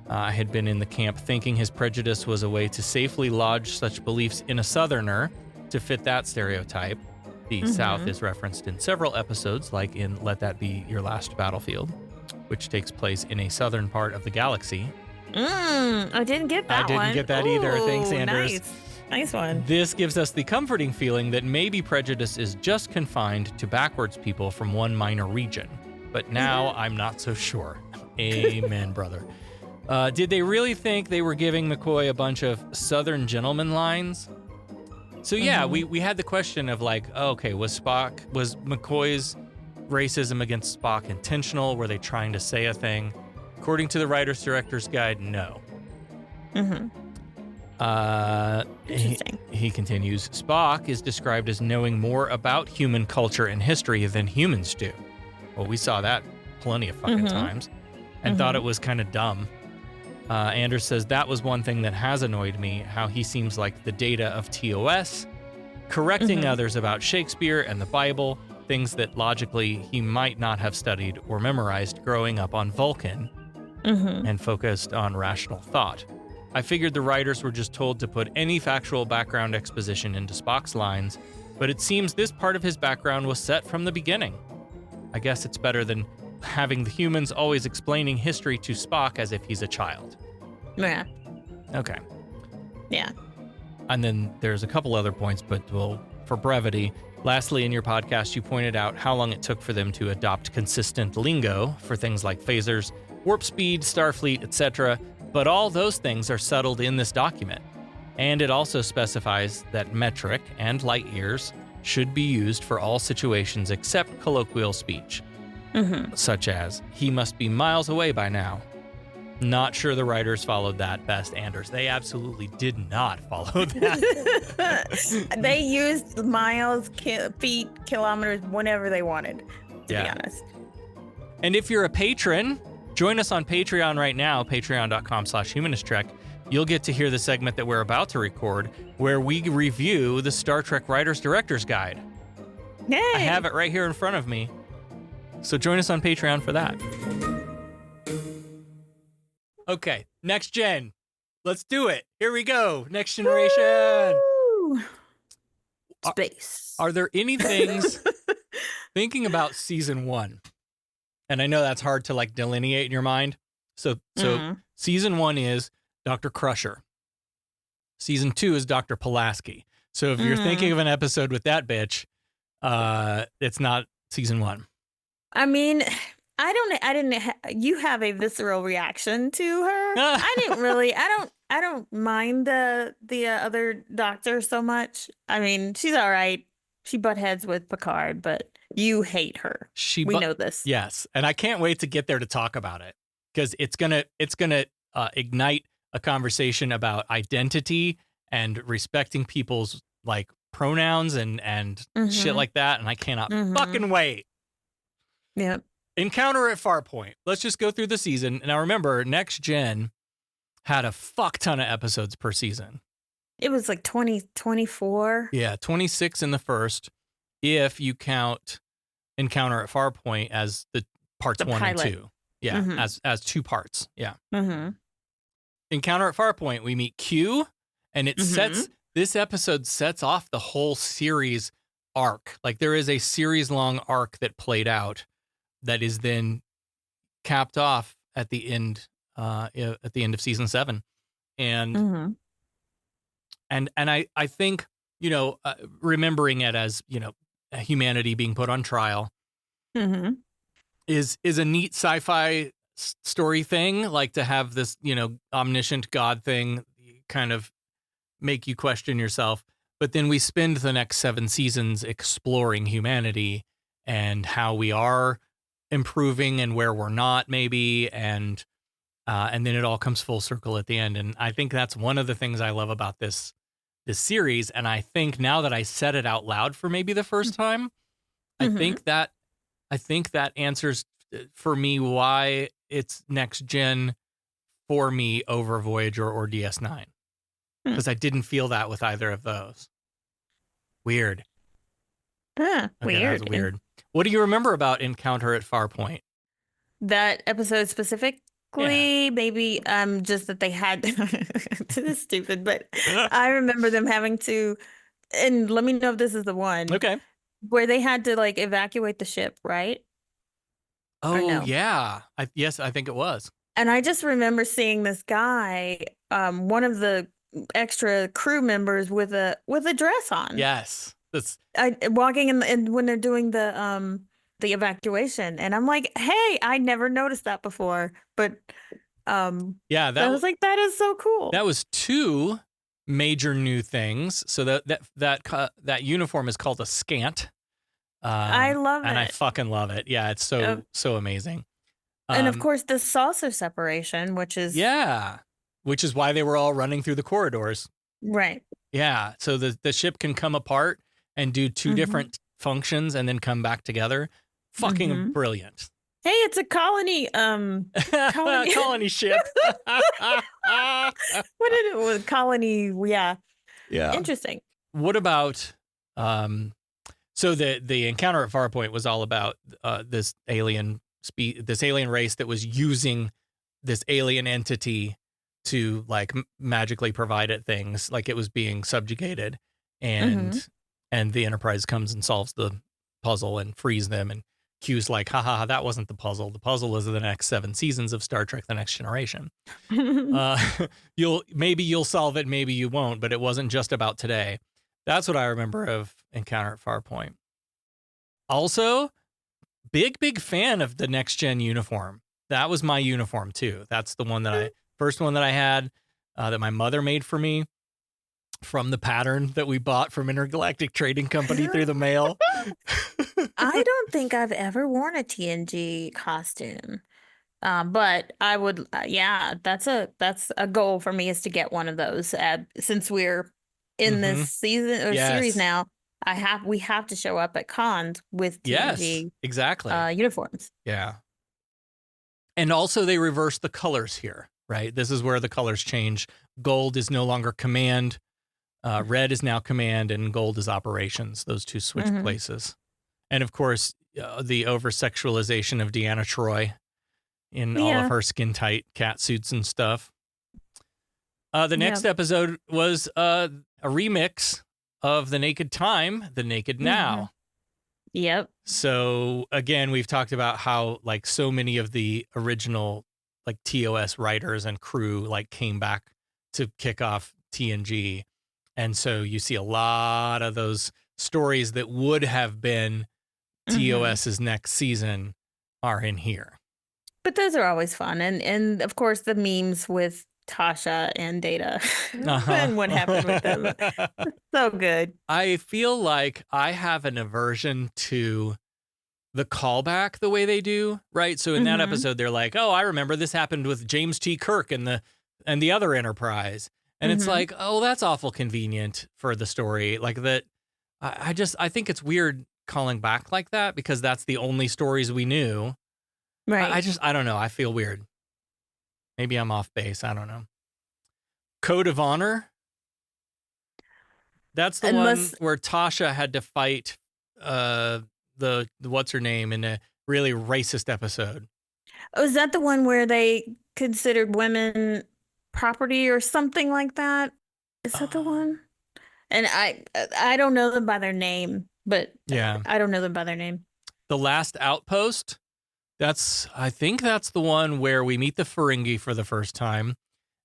I had been in the camp thinking his prejudice was a way to safely lodge such beliefs in a Southerner to fit that stereotype. The South is referenced in several episodes, like in Let That Be Your Last Battlefield, which takes place in a southern part of the galaxy. I didn't get that one. I didn't get that either. Thanks, Anders. Nice one. This gives us the comforting feeling that maybe prejudice is just confined to backwards people from one minor region. But now I'm not so sure. Amen, brother. Did they really think they were giving McCoy a bunch of Southern gentleman lines? So yeah, we had the question of like, okay, was McCoy's racism against Spock intentional? Were they trying to say a thing? According to the Writer's Director's Guide, no. Interesting. He continues, Spock is described as knowing more about human culture and history than humans do. Well, we saw that plenty of fucking times and thought it was kind of dumb. Anders says that was one thing that has annoyed me, how he seems like the Data of TOS, correcting others about Shakespeare and the Bible, things that logically he might not have studied or memorized growing up on Vulcan, and focused on rational thought. I figured the writers were just told to put any factual background exposition into Spock's lines, but it seems this part of his background was set from the beginning. I guess it's better than having the humans always explaining history to Spock as if he's a child. Yeah. Okay. Yeah. And then there's a couple other points, but for brevity, lastly, in your podcast, you pointed out how long it took for them to adopt consistent lingo for things like phasers, warp speed, Starfleet, etc., but all those things are settled in this document. And it also specifies that metric and light years should be used for all situations except colloquial speech. Such as, he must be miles away by now. Not sure the writers followed that best, Anders. They absolutely did not follow that. They used miles, feet, kilometers, whenever they wanted, to be honest. And if you're a patron, join us on Patreon right now, patreon.com/humanisttrek. You'll get to hear the segment that we're about to record, where we review the Star Trek Writers Director's Guide. Yay! I have it right here in front of me. So join us on Patreon for that. Okay, next gen. Let's do it. Here we go. Next generation. Woo! Space. Are there any things thinking about season 1? And I know that's hard to like delineate in your mind. So season 1 is Dr. Crusher. Season 2 is Dr. Pulaski. So if you're thinking of an episode with that bitch, it's not season 1. I mean, you have a visceral reaction to her. I don't mind the other doctor so much. I mean, she's all right. She butt heads with Picard, but you hate her. We know this. Yes. And I can't wait to get there to talk about it, because it's gonna ignite a conversation about identity and respecting people's like pronouns and shit like that. And I cannot fucking wait. Yep. Encounter at Farpoint. Let's just go through the season. Now remember, Next Gen had a fuck ton of episodes per season. It was like 2024. Yeah, 26 in the first, if you count Encounter at Farpoint as the parts The 1 and pilot. 2. Yeah, Mhm. as 2 parts. Yeah. Mm-hmm. Encounter at Farpoint, we meet Q, and this episode sets off the whole series arc. Like, there is a series-long arc that played out that is then capped off at the end of season 7. And Mm-hmm. and I think, remembering it as, humanity being put on trial Mm-hmm. is a neat sci-fi story thing, like to have this, omniscient God thing kind of make you question yourself. But then we spend the next 7 seasons exploring humanity and how we are improving and where we're not, maybe, and then it all comes full circle at the end. And I think that's one of the things I love about this series. And I think now that I said it out loud for maybe the first time, I think that answers for me why it's next gen for me over Voyager or DS9, because I didn't feel that with either of those. Weird. Okay, Weird. that's weird. What do you remember about Encounter at Farpoint? That episode specifically, maybe just that they had this is stupid, but I remember them having to, and let me know if this is the one. Okay. Where they had to like evacuate the ship, right? Oh, no? yeah. Yes, I think it was. And I just remember seeing this guy, one of the extra crew members with a dress on. Yes. That's walking in when they're doing the evacuation, and I'm like, hey, I never noticed that before, but yeah, I was like, that is so cool. That was 2 major new things. So that uniform is called a scant. I love it, and I fucking love it. Yeah, it's so amazing. And of course, the saucer separation, which is why they were all running through the corridors. Right. Yeah, so the ship can come apart and do 2 different functions and then come back together. Fucking brilliant. Hey, it's a colony colony ship. What did it was colony? Yeah. Interesting. What about so the Encounter at Farpoint was all about this alien race that was using this alien entity to like magically provide it things, like it was being subjugated, and the Enterprise comes and solves the puzzle and frees them, and Q's like, haha, that wasn't the puzzle. The puzzle is the next 7 seasons of Star Trek: The Next Generation. You'll solve it, maybe you won't, but it wasn't just about today. That's what I remember of Encounter at Farpoint. Also, big fan of the next gen uniform. That was my uniform too. That's the one that first one that I had, that my mother made for me from the pattern that we bought from Intergalactic Trading Company through the mail. I don't think I've ever worn a TNG costume. But I would, that's a goal for me, is to get one of those. Since we're in this season or series now, we have to show up at cons with TNG exactly uniforms. Yeah. And also they reverse the colors here, right? This is where the colors change. Gold is no longer command. Red is now command, and gold is operations. Those 2 switch places. And of course, the over-sexualization of Deanna Troi in all of her skin-tight cat suits and stuff. The next episode was a remix of The Naked Time, The Naked Now. Yep. So again, we've talked about how like so many of the original like TOS writers and crew like came back to kick off TNG. And so you see a lot of those stories that would have been TOS's next season are in here. But those are always fun. And of course the memes with Tasha and Data and what happened with them. So good. I feel like I have an aversion to the callback the way they do, right? So in that episode, they're like, oh, I remember this happened with James T. Kirk and the other Enterprise. And it's like, oh, that's awful convenient for the story. Like that, I think it's weird calling back like that, because that's the only stories we knew. Right. I don't know. I feel weird. Maybe I'm off base. I don't know. Code of Honor. That's the one where Tasha had to fight the what's her name in a really racist episode. Oh, is that the one where they considered women property or something like that? Is that the one? And I don't know them by their name, but yeah, I don't know them by their name. The Last Outpost. I think that's the one where we meet the Ferengi for the first time,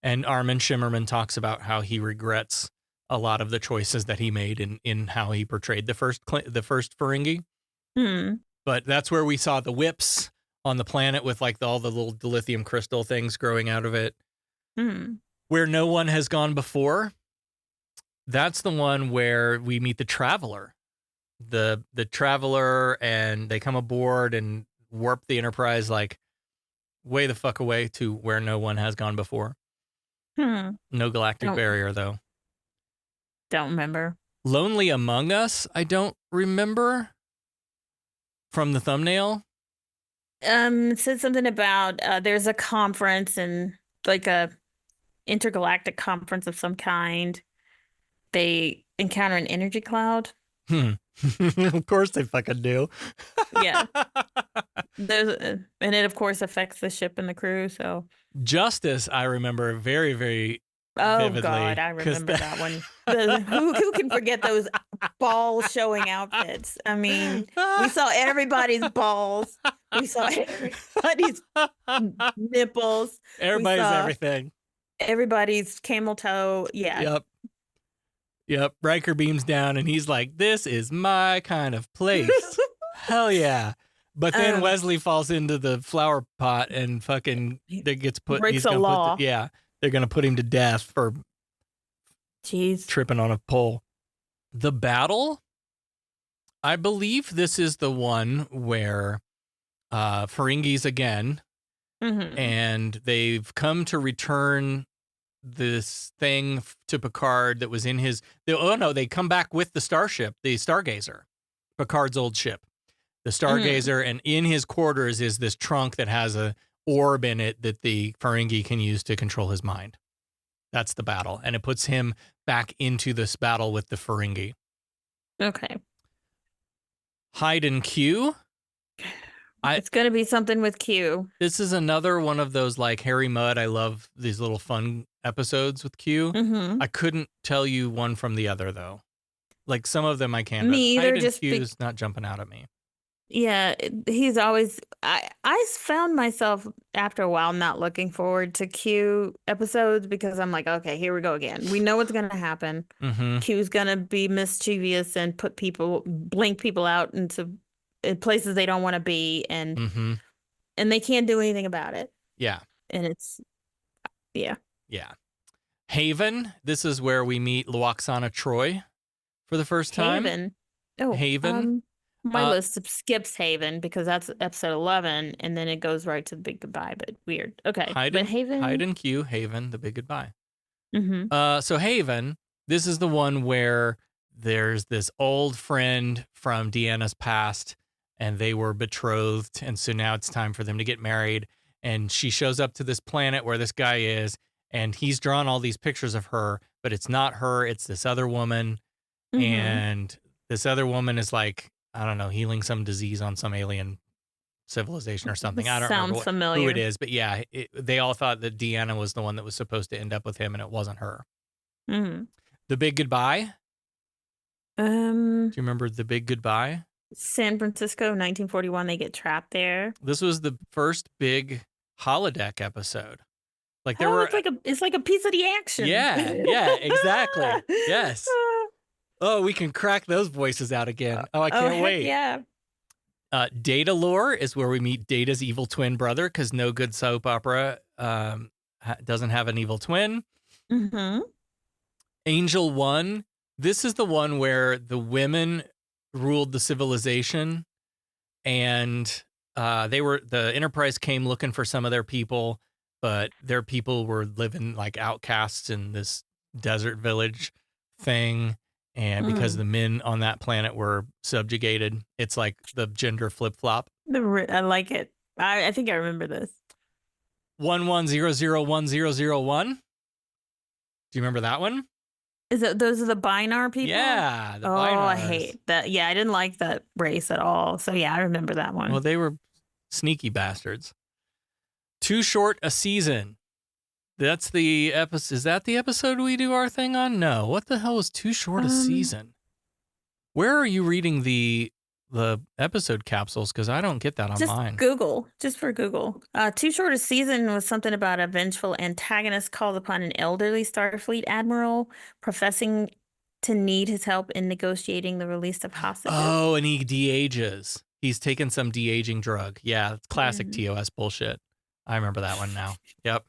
and Armin Shimmerman talks about how he regrets a lot of the choices that he made in how he portrayed the first Ferengi. But that's where we saw the whips on the planet with like all the little dilithium crystal things growing out of it. Where no one has gone before. That's the one where we meet the Traveler. The Traveler, and they come aboard and warp the Enterprise like way the fuck away to where no one has gone before. No galactic barrier though. Don't remember. Lonely Among Us, I don't remember from the thumbnail. It said something about there's a conference, and like a intergalactic conference of some kind. They encounter an energy cloud. Of course they fucking do. Yeah. And it of course affects the ship and the crew, so. Justice, I remember very, very vividly. God, I remember that one. Who can forget those ball showing outfits? I mean, we saw everybody's balls. We saw everybody's nipples. Everybody's everything. Everybody's camel toe. Yeah. Yep. Riker beams down and he's like, "This is my kind of place." Hell yeah. But then Wesley falls into the flower pot and fucking gets put. Breaks a law. They're gonna put him to death for tripping on a pole. The Battle. I believe this is the one where Ferengis again, and they've come to return this thing to Picard that was in his. They come back with the starship, the Stargazer, Picard's old ship. The Stargazer, and in his quarters is this trunk that has a orb in it that the Ferengi can use to control his mind. That's the battle, and it puts him back into this battle with the Ferengi. Okay. Hyde and Q. It's going to be something with Q. This is another one of those like Harry Mudd. I love these little fun episodes with Q. I couldn't tell you one from the other though. Like some of them I can. Me either. Hyde and Q's not jumping out at me. Yeah, he's always. I found myself after a while not looking forward to Q episodes because I'm like, okay, here we go again. We know what's going to happen. Q's going to be mischievous and blink people out into places they don't want to be, and they can't do anything about it. Yeah, and it's yeah. Haven. This is where we meet Lwaxana Troi for the first time. Haven. Oh, Haven. My list skips Haven because that's episode 11, and then it goes right to the big goodbye. But weird. Okay, but Haven. Hyde and Q. Haven. The big goodbye. So Haven. This is the one where there's this old friend from Deanna's past, and they were betrothed, and so now it's time for them to get married. And she shows up to this planet where this guy is, and he's drawn all these pictures of her, but it's not her. It's this other woman, and this other woman is like, I don't know, healing some disease on some alien civilization or something. I don't remember who it is, but yeah, they all thought that Deanna was the one that was supposed to end up with him, and it wasn't her. The Big Goodbye. Do you remember The Big Goodbye? San Francisco, 1941. They get trapped there. This was the first big holodeck episode. Like it's like a piece of the action. Yeah, exactly. Yes. Oh, we can crack those voices out again. Oh, I can't wait. Yeah. Data Lore is where we meet Data's evil twin brother, because no good soap opera doesn't have an evil twin. Angel One. This is the one where the women ruled the civilization, and the Enterprise came looking for some of their people, but their people were living like outcasts in this desert village thing. And because the men on that planet were subjugated, it's like the gender flip-flop. I like it. I think I remember this. 11001001. Do you remember that one? Is it those are the Binar people? Yeah, the Oh, I Binars. hate that. Yeah, I didn't like that race at all. So yeah, I remember that one. Well, they were sneaky bastards. Too short a season. That's the episode. Is that the episode we do our thing on? No. What the hell is too short a season? Where are you reading the episode capsules? Because I don't get that on Just mine. Google, just for Google. Too short a season was something about a vengeful antagonist called upon an elderly Starfleet admiral, professing to need his help in negotiating the release of hostages. Oh, and he de-ages. He's taken some de-aging drug. Yeah, it's classic TOS bullshit. I remember that one now. Yep.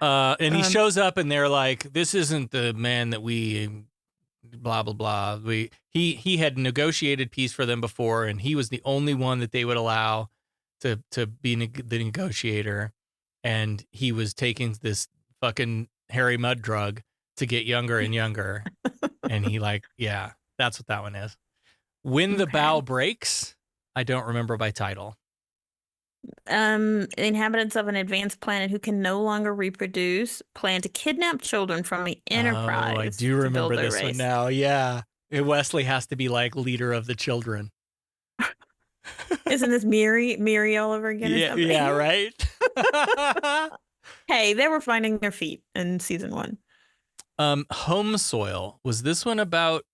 And he shows up and they're like, this isn't the man that we blah, blah, blah. He had negotiated peace for them before, and he was the only one that they would allow to be the negotiator. And he was taking this fucking Harry Mudd drug to get younger and younger. And he yeah, that's what that one is. When the Bow Breaks, I don't remember by title. Inhabitants of an advanced planet who can no longer reproduce plan to kidnap children from the Enterprise. Oh, I do remember this one now. Yeah. Wesley has to be like leader of the children. Isn't this Miri all over again? Yeah, or something? yeah, right? Hey, they were finding their feet in season 1. Home Soil. Was this one about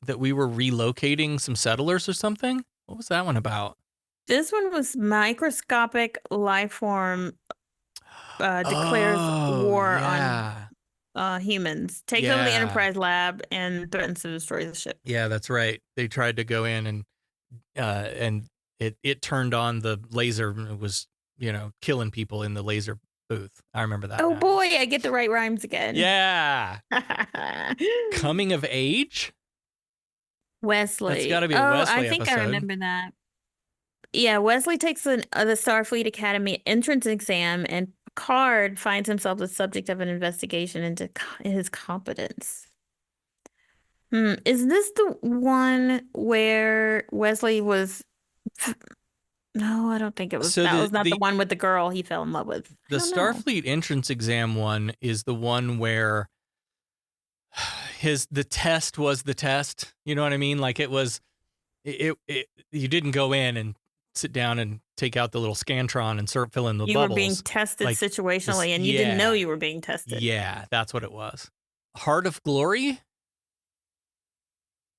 that we were relocating some settlers or something? What was that one about? This one was microscopic life form declares war on humans, takes over the Enterprise lab, and threatens to destroy the ship. Yeah, that's right. They tried to go in and it turned on the laser. It was, killing people in the laser booth. I remember that. Oh boy, I get the right rhymes again. Yeah. Coming of Age? Wesley. That's got to be a Wesley I think episode. I remember that. Yeah, Wesley takes the Starfleet Academy entrance exam, and Picard finds himself the subject of an investigation into his competence. Is this the one where Wesley was... No, I don't think it was. So that was not the one with the girl he fell in love with. The Starfleet entrance exam one is the one where the test was the test. You know what I mean? Like it was, you didn't go in and sit down and take out the little Scantron and fill in the bubbles. You were being tested situationally, and you didn't know you were being tested. Yeah, that's what it was. Heart of Glory?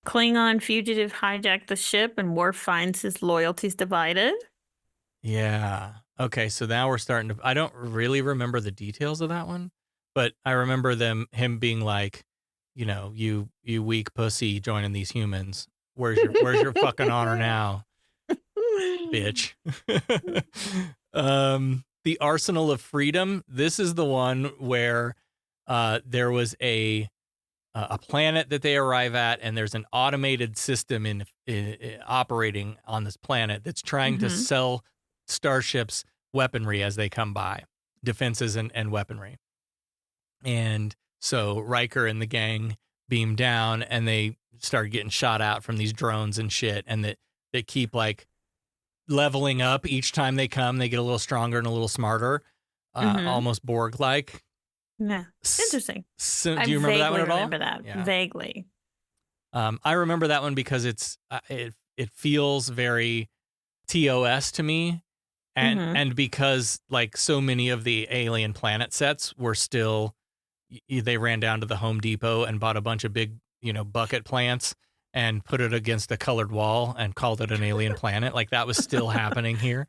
Klingon fugitive hijacked the ship, and Worf finds his loyalties divided. Yeah. Okay, so now we're starting to... I don't really remember the details of that one, but I remember him being like, you weak pussy joining these humans. Where's your fucking honor now, bitch? The Arsenal of Freedom. This is the one where there was a planet that they arrive at, and there's an automated system in operating on this planet that's trying to sell starships weaponry as they come by, defenses and weaponry. And so Riker and the gang beam down, and they start getting shot out from these drones and shit, and that they keep leveling up each time they come. They get a little stronger and a little smarter, almost Borg-like. Yeah, interesting. So, do you remember that one at all? I remember that vaguely. I remember that one because it feels very TOS to me, and because so many of the alien planet sets were still, they ran down to the Home Depot and bought a bunch of big bucket plants and put it against a colored wall and called it an alien planet. That was still happening here.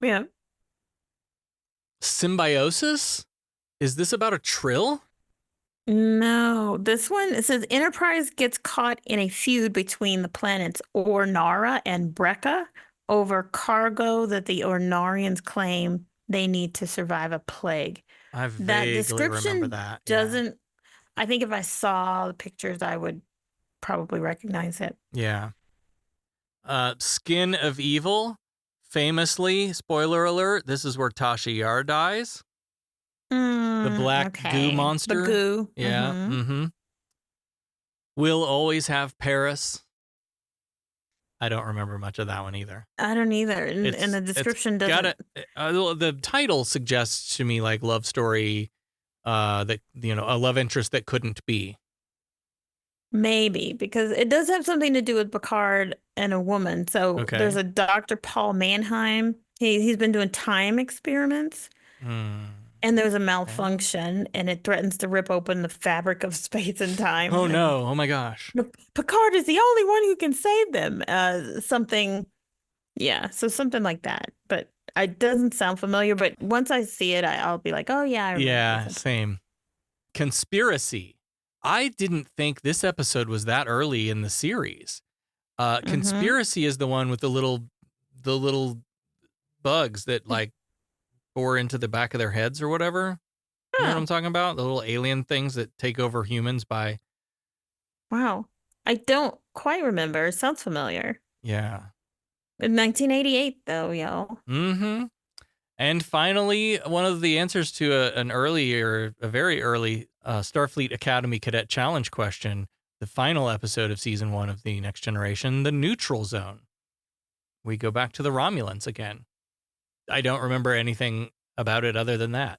Yeah. Symbiosis. Is this about a Trill? No, this one, it says Enterprise gets caught in a feud between the planets Ornara and Brekka over cargo that the Ornarians claim they need to survive a plague. I vaguely remember that. Doesn't, I think if I saw the pictures, I would probably recognize it. Yeah. Skin of Evil. Famously, spoiler alert, this is where Tasha Yar dies. The black goo monster. The goo. Yeah. We'll Always Have Paris. I don't remember much of that one either. I don't either. And the description doesn't. The title suggests to me love story, that a love interest that couldn't be. Maybe, because it does have something to do with Picard and a woman. So Okay. there's a Dr. Paul Mannheim. He's been doing time experiments, and there's a malfunction, and it threatens to rip open the fabric of space and time. Oh And no! Oh my gosh! Picard is the only one who can save them. Something, yeah. So something like that. But it doesn't sound familiar. But once I see it, I'll be like, oh yeah, I remember. Yeah, this. same. Conspiracy. I didn't think this episode was that early in the series. Conspiracy is the one with the little bugs that like bore into the back of their heads or whatever. You know what I'm talking about? The little alien things that take over humans by. Wow. I don't quite remember. It sounds familiar. Yeah. In 1988, though, y'all. Mm-hmm. And finally, one of the answers to a very early Starfleet Academy Cadet Challenge question, the final episode of season 1 of The Next Generation, the neutral zone. We go back to the Romulans again. I don't remember anything about it other than that.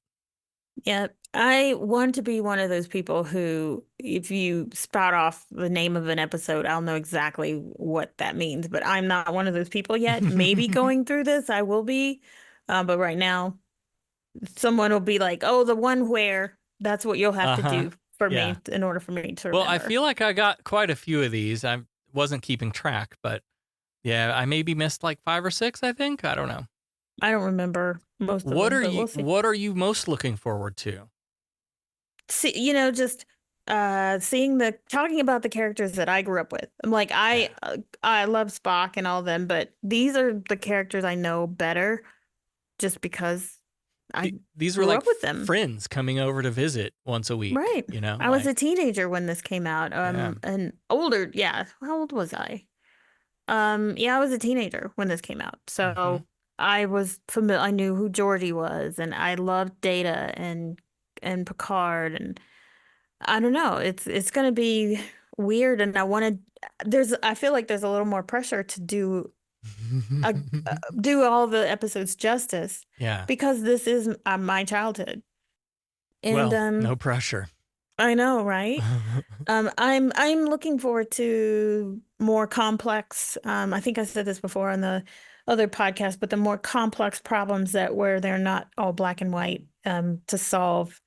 Yeah, I want to be one of those people who, if you spout off the name of an episode, I'll know exactly what that means. But I'm not one of those people yet. Maybe going through this, I will be. But right now, someone will be like, oh, the one where, that's what you'll have to do for me in order for me to remember. Well, I feel like I got quite a few of these. I wasn't keeping track, but yeah, I maybe missed like 5 or 6, I think. I don't know. I don't remember most of them. What are you most looking forward to? See, just talking about the characters that I grew up with. I'm like, I love Spock and all of them, but these are the characters I know better just because these were grew like up with them. Friends coming over to visit once a week. Right. I was a teenager when this came out. And older. Yeah. How old was I? I was a teenager when this came out. So I was familiar. I knew who Geordi was, and I loved Data and Picard, and I don't know. It's going to be weird, and I feel like there's a little more pressure to do all the episodes justice. Yeah. Because this is my childhood. And no pressure. I know, right? I'm looking forward to more complex. I think I said this before on the other podcast, but the more complex problems where they're not all black and white to solve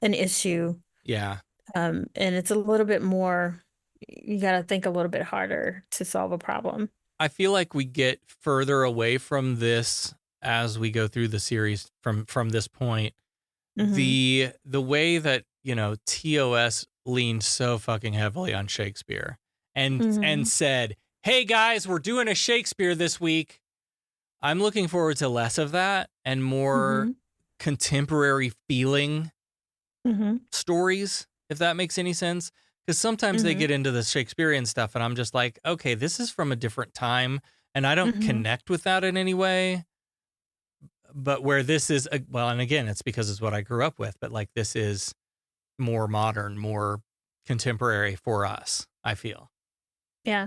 an issue. Yeah. And it's a little bit more. You got to think a little bit harder to solve a problem. I feel like we get further away from this as we go through the series from this point. The way that TOS leaned so fucking heavily on Shakespeare and said, "Hey guys, we're doing a Shakespeare this week." I'm looking forward to less of that and more contemporary feeling stories, if that makes any sense. Because sometimes they get into the Shakespearean stuff and I'm just like, okay, this is from a different time and I don't connect with that in any way. But where this is, and again, it's because it's what I grew up with, but like this is more modern, more contemporary for us, I feel. Yeah.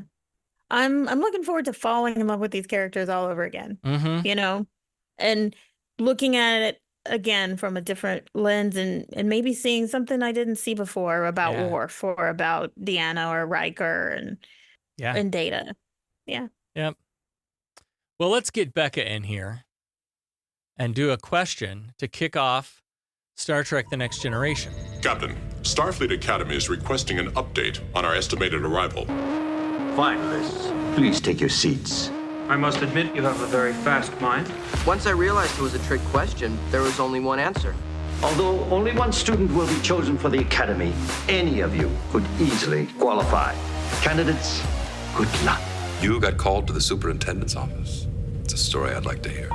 I'm looking forward to falling in love with these characters all over again, and looking at it again from a different lens and maybe seeing something I didn't see before about Worf or about Deanna or Riker and Data. Yeah. Yep. Well, let's get Becca in here and do a question to kick off Star Trek The Next Generation. Captain, Starfleet Academy is requesting an update on our estimated arrival. Finalists, please take your seats. I must admit you have a very fast mind. Once I realized it was a trick question, there was only one answer. Although only one student will be chosen for the Academy, any of you could easily qualify. Candidates, good luck. You got called to the superintendent's office. It's a story I'd like to hear.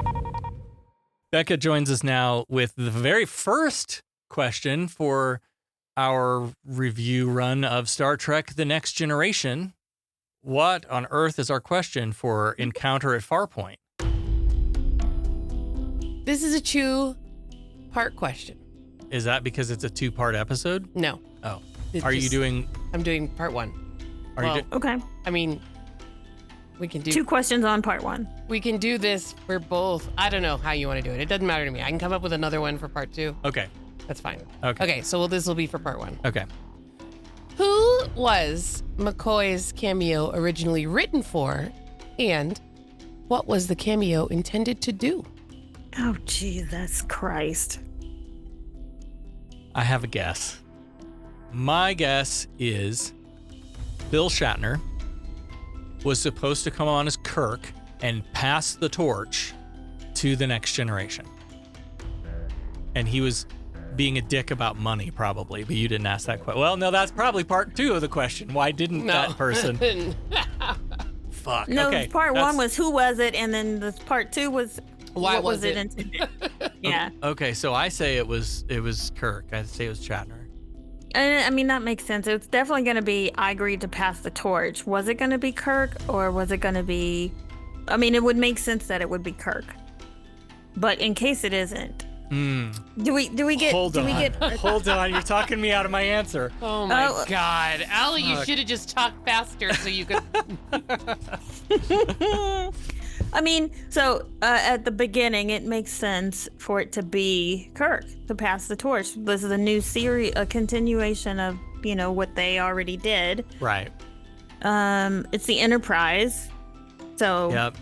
Becca joins us now with the very first question for our review run of Star Trek The Next Generation. What on earth is our question for Encounter at Farpoint? This is a 2-part question. Is that because it's a 2-part episode? No. Oh. You doing... I'm doing part 1. Okay. I mean, we can do... 2 questions on part 1. We can do this for both. I don't know how you want to do it. It doesn't matter to me. I can come up with another one for part 2. Okay. That's fine. Okay. Okay, so this will be for part 1. Okay. Who was McCoy's cameo originally written for? And what was the cameo intended to do? Oh, Jesus Christ. I have a guess. My guess is Bill Shatner was supposed to come on as Kirk and pass the torch to the next generation. And he was being a dick about money, probably, but you didn't ask that question. Well, no, that's probably part 2 of the question. Why didn't that person? Fuck. No, okay. part 1 was who was it, and then the part 2 was why what was it it? intended? Yeah. Okay, so I say it was Kirk. I say it was Shatner. And I mean, that makes sense. It's definitely going to be, I agreed to pass the torch. Was it going to be Kirk, or was it going to be, I mean, it would make sense that it would be Kirk. But in case it isn't, do we get, Hold on, you're talking me out of my answer. Oh my God. Allie, you should have just talked faster so you could. I mean, so at the beginning, it makes sense for it to be Kirk to pass the torch. This is a new series, a continuation of, what they already did. Right. It's the Enterprise. So. Yep.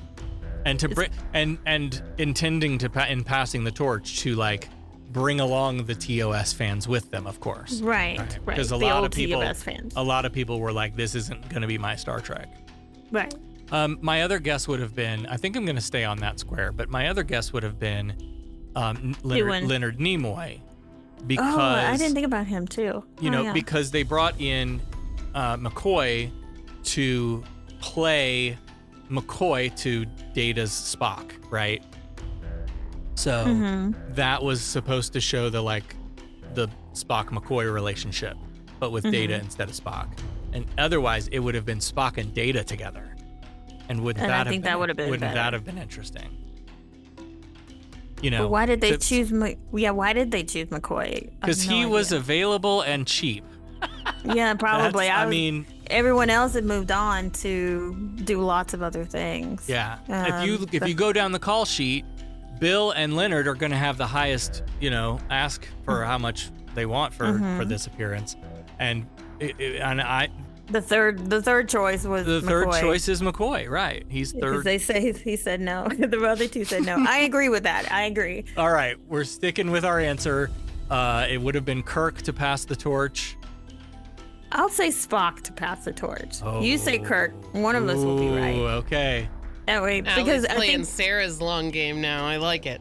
And to bring and intending to in passing the torch to like bring along the TOS fans with them, of course. Right. Because the old TOS fans. A lot of people were like, "This isn't going to be my Star Trek." Right. My other guess would have been, I think I'm going to stay on that square, but my other guess would have been Leonard Nimoy, because I didn't think about him too. Because they brought in McCoy to play McCoy to Data's Spock, right? So that was supposed to show the Spock McCoy relationship, but with Data instead of Spock. And otherwise, it would have been Spock and Data together. And wouldn't that have been interesting? But why did they choose? Why did they choose McCoy? Because he was available and cheap. Yeah, probably. I mean, everyone else had moved on to do lots of other things. Yeah. If you go down the call sheet, Bill and Leonard are going to have the highest, ask for how much they want for this appearance, and the third choice was the third McCoy. choice is McCoy, right? He's third. They say he said no. The other two said no. I agree with that. I agree. All right, we're sticking with our answer. It would have been Kirk to pass the torch. I'll say Spock to pass the torch. You say Kirk. One of us will be right. Okay. That way, because I playing think Sarah's long game now. I like it.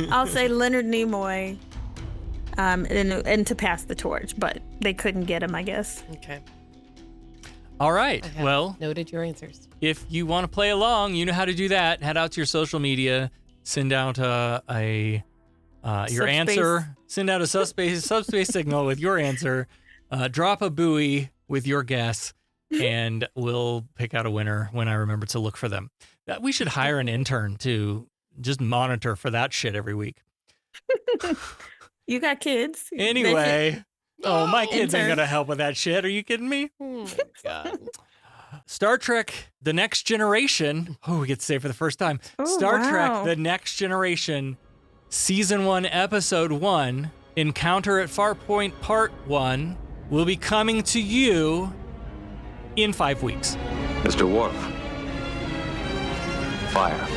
I'll say Leonard Nimoy, and to pass the torch, but they couldn't get him, I guess. Okay. All right. Well, noted your answers. If you want to play along, you know how to do that. Head out to your social media, send out your answer, send out a subspace signal with your answer, drop a buoy with your guess, and we'll pick out a winner when I remember to look for them. We should hire an intern to just monitor for that shit every week. You got kids. Anyway. My kids ain't going to help with that shit. Are you kidding me? Oh, my God. Star Trek The Next Generation. Oh, we get to say it for the first time. Star Trek The Next Generation, Season 1, Episode 1, Encounter at Farpoint Part 1, will be coming to you in 5 weeks. Mr. Worf. Fire.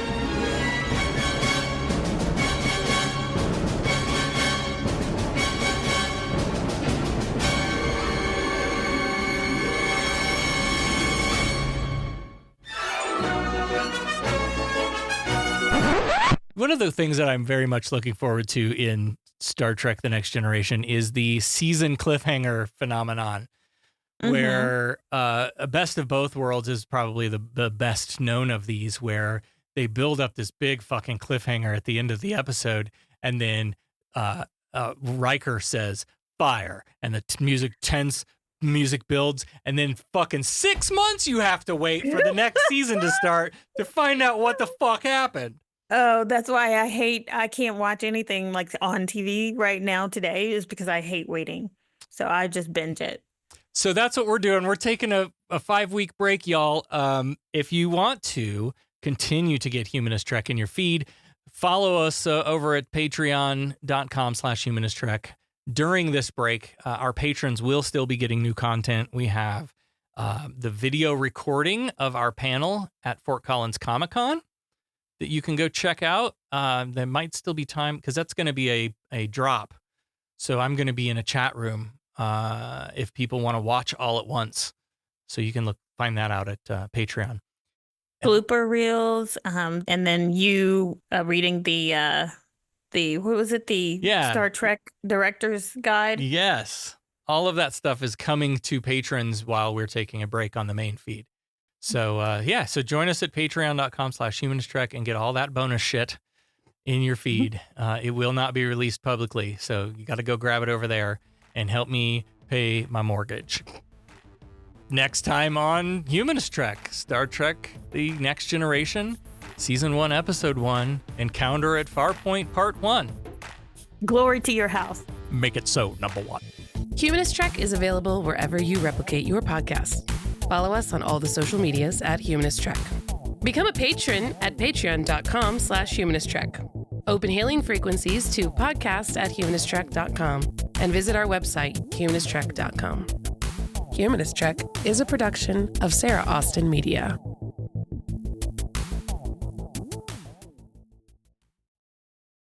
One of the things that I'm very much looking forward to in Star Trek The Next Generation is the season cliffhanger phenomenon, where Best of Both Worlds is probably the best known of these, where they build up this big fucking cliffhanger at the end of the episode, and then Riker says, fire, and the music builds, and then fucking 6 months you have to wait for the next season to start to find out what the fuck happened. Oh, that's why I can't watch anything like on TV right now today, is because I hate waiting. So I just binge it. So that's what we're doing. We're taking a 5-week break, y'all. If you want to continue to get Humanist Trek in your feed, follow us over at patreon.com/Humanist Trek. during this break, our patrons will still be getting new content. We have the video recording of our panel at Fort Collins Comic-Con that you can go check out. There might still be time because that's going to be a drop. So I'm going to be in a chat room if people want to watch all at once. So you can find that out at Patreon. Blooper reels, and then you reading the what was it? The Star Trek Director's Guide. Yes. All of that stuff is coming to patrons while we're taking a break on the main feed. So, so join us at patreon.com/humanistrek and get all that bonus shit in your feed. It will not be released publicly, so you got to go grab it over there and help me pay my mortgage. Next time on Humanist Trek, Star Trek The Next Generation, Season 1, Episode 1, Encounter at Farpoint Part 1. Glory to your house. Make it so, number 1. Humanist Trek is available wherever you replicate your podcast. Follow us on all the social medias at Humanist Trek. Become a patron at patreon.com/humanisttrek. Open hailing frequencies to podcast@humanisttrek.com and visit our website, humanisttrek.com. Humanist Trek is a production of Sarah Austin Media.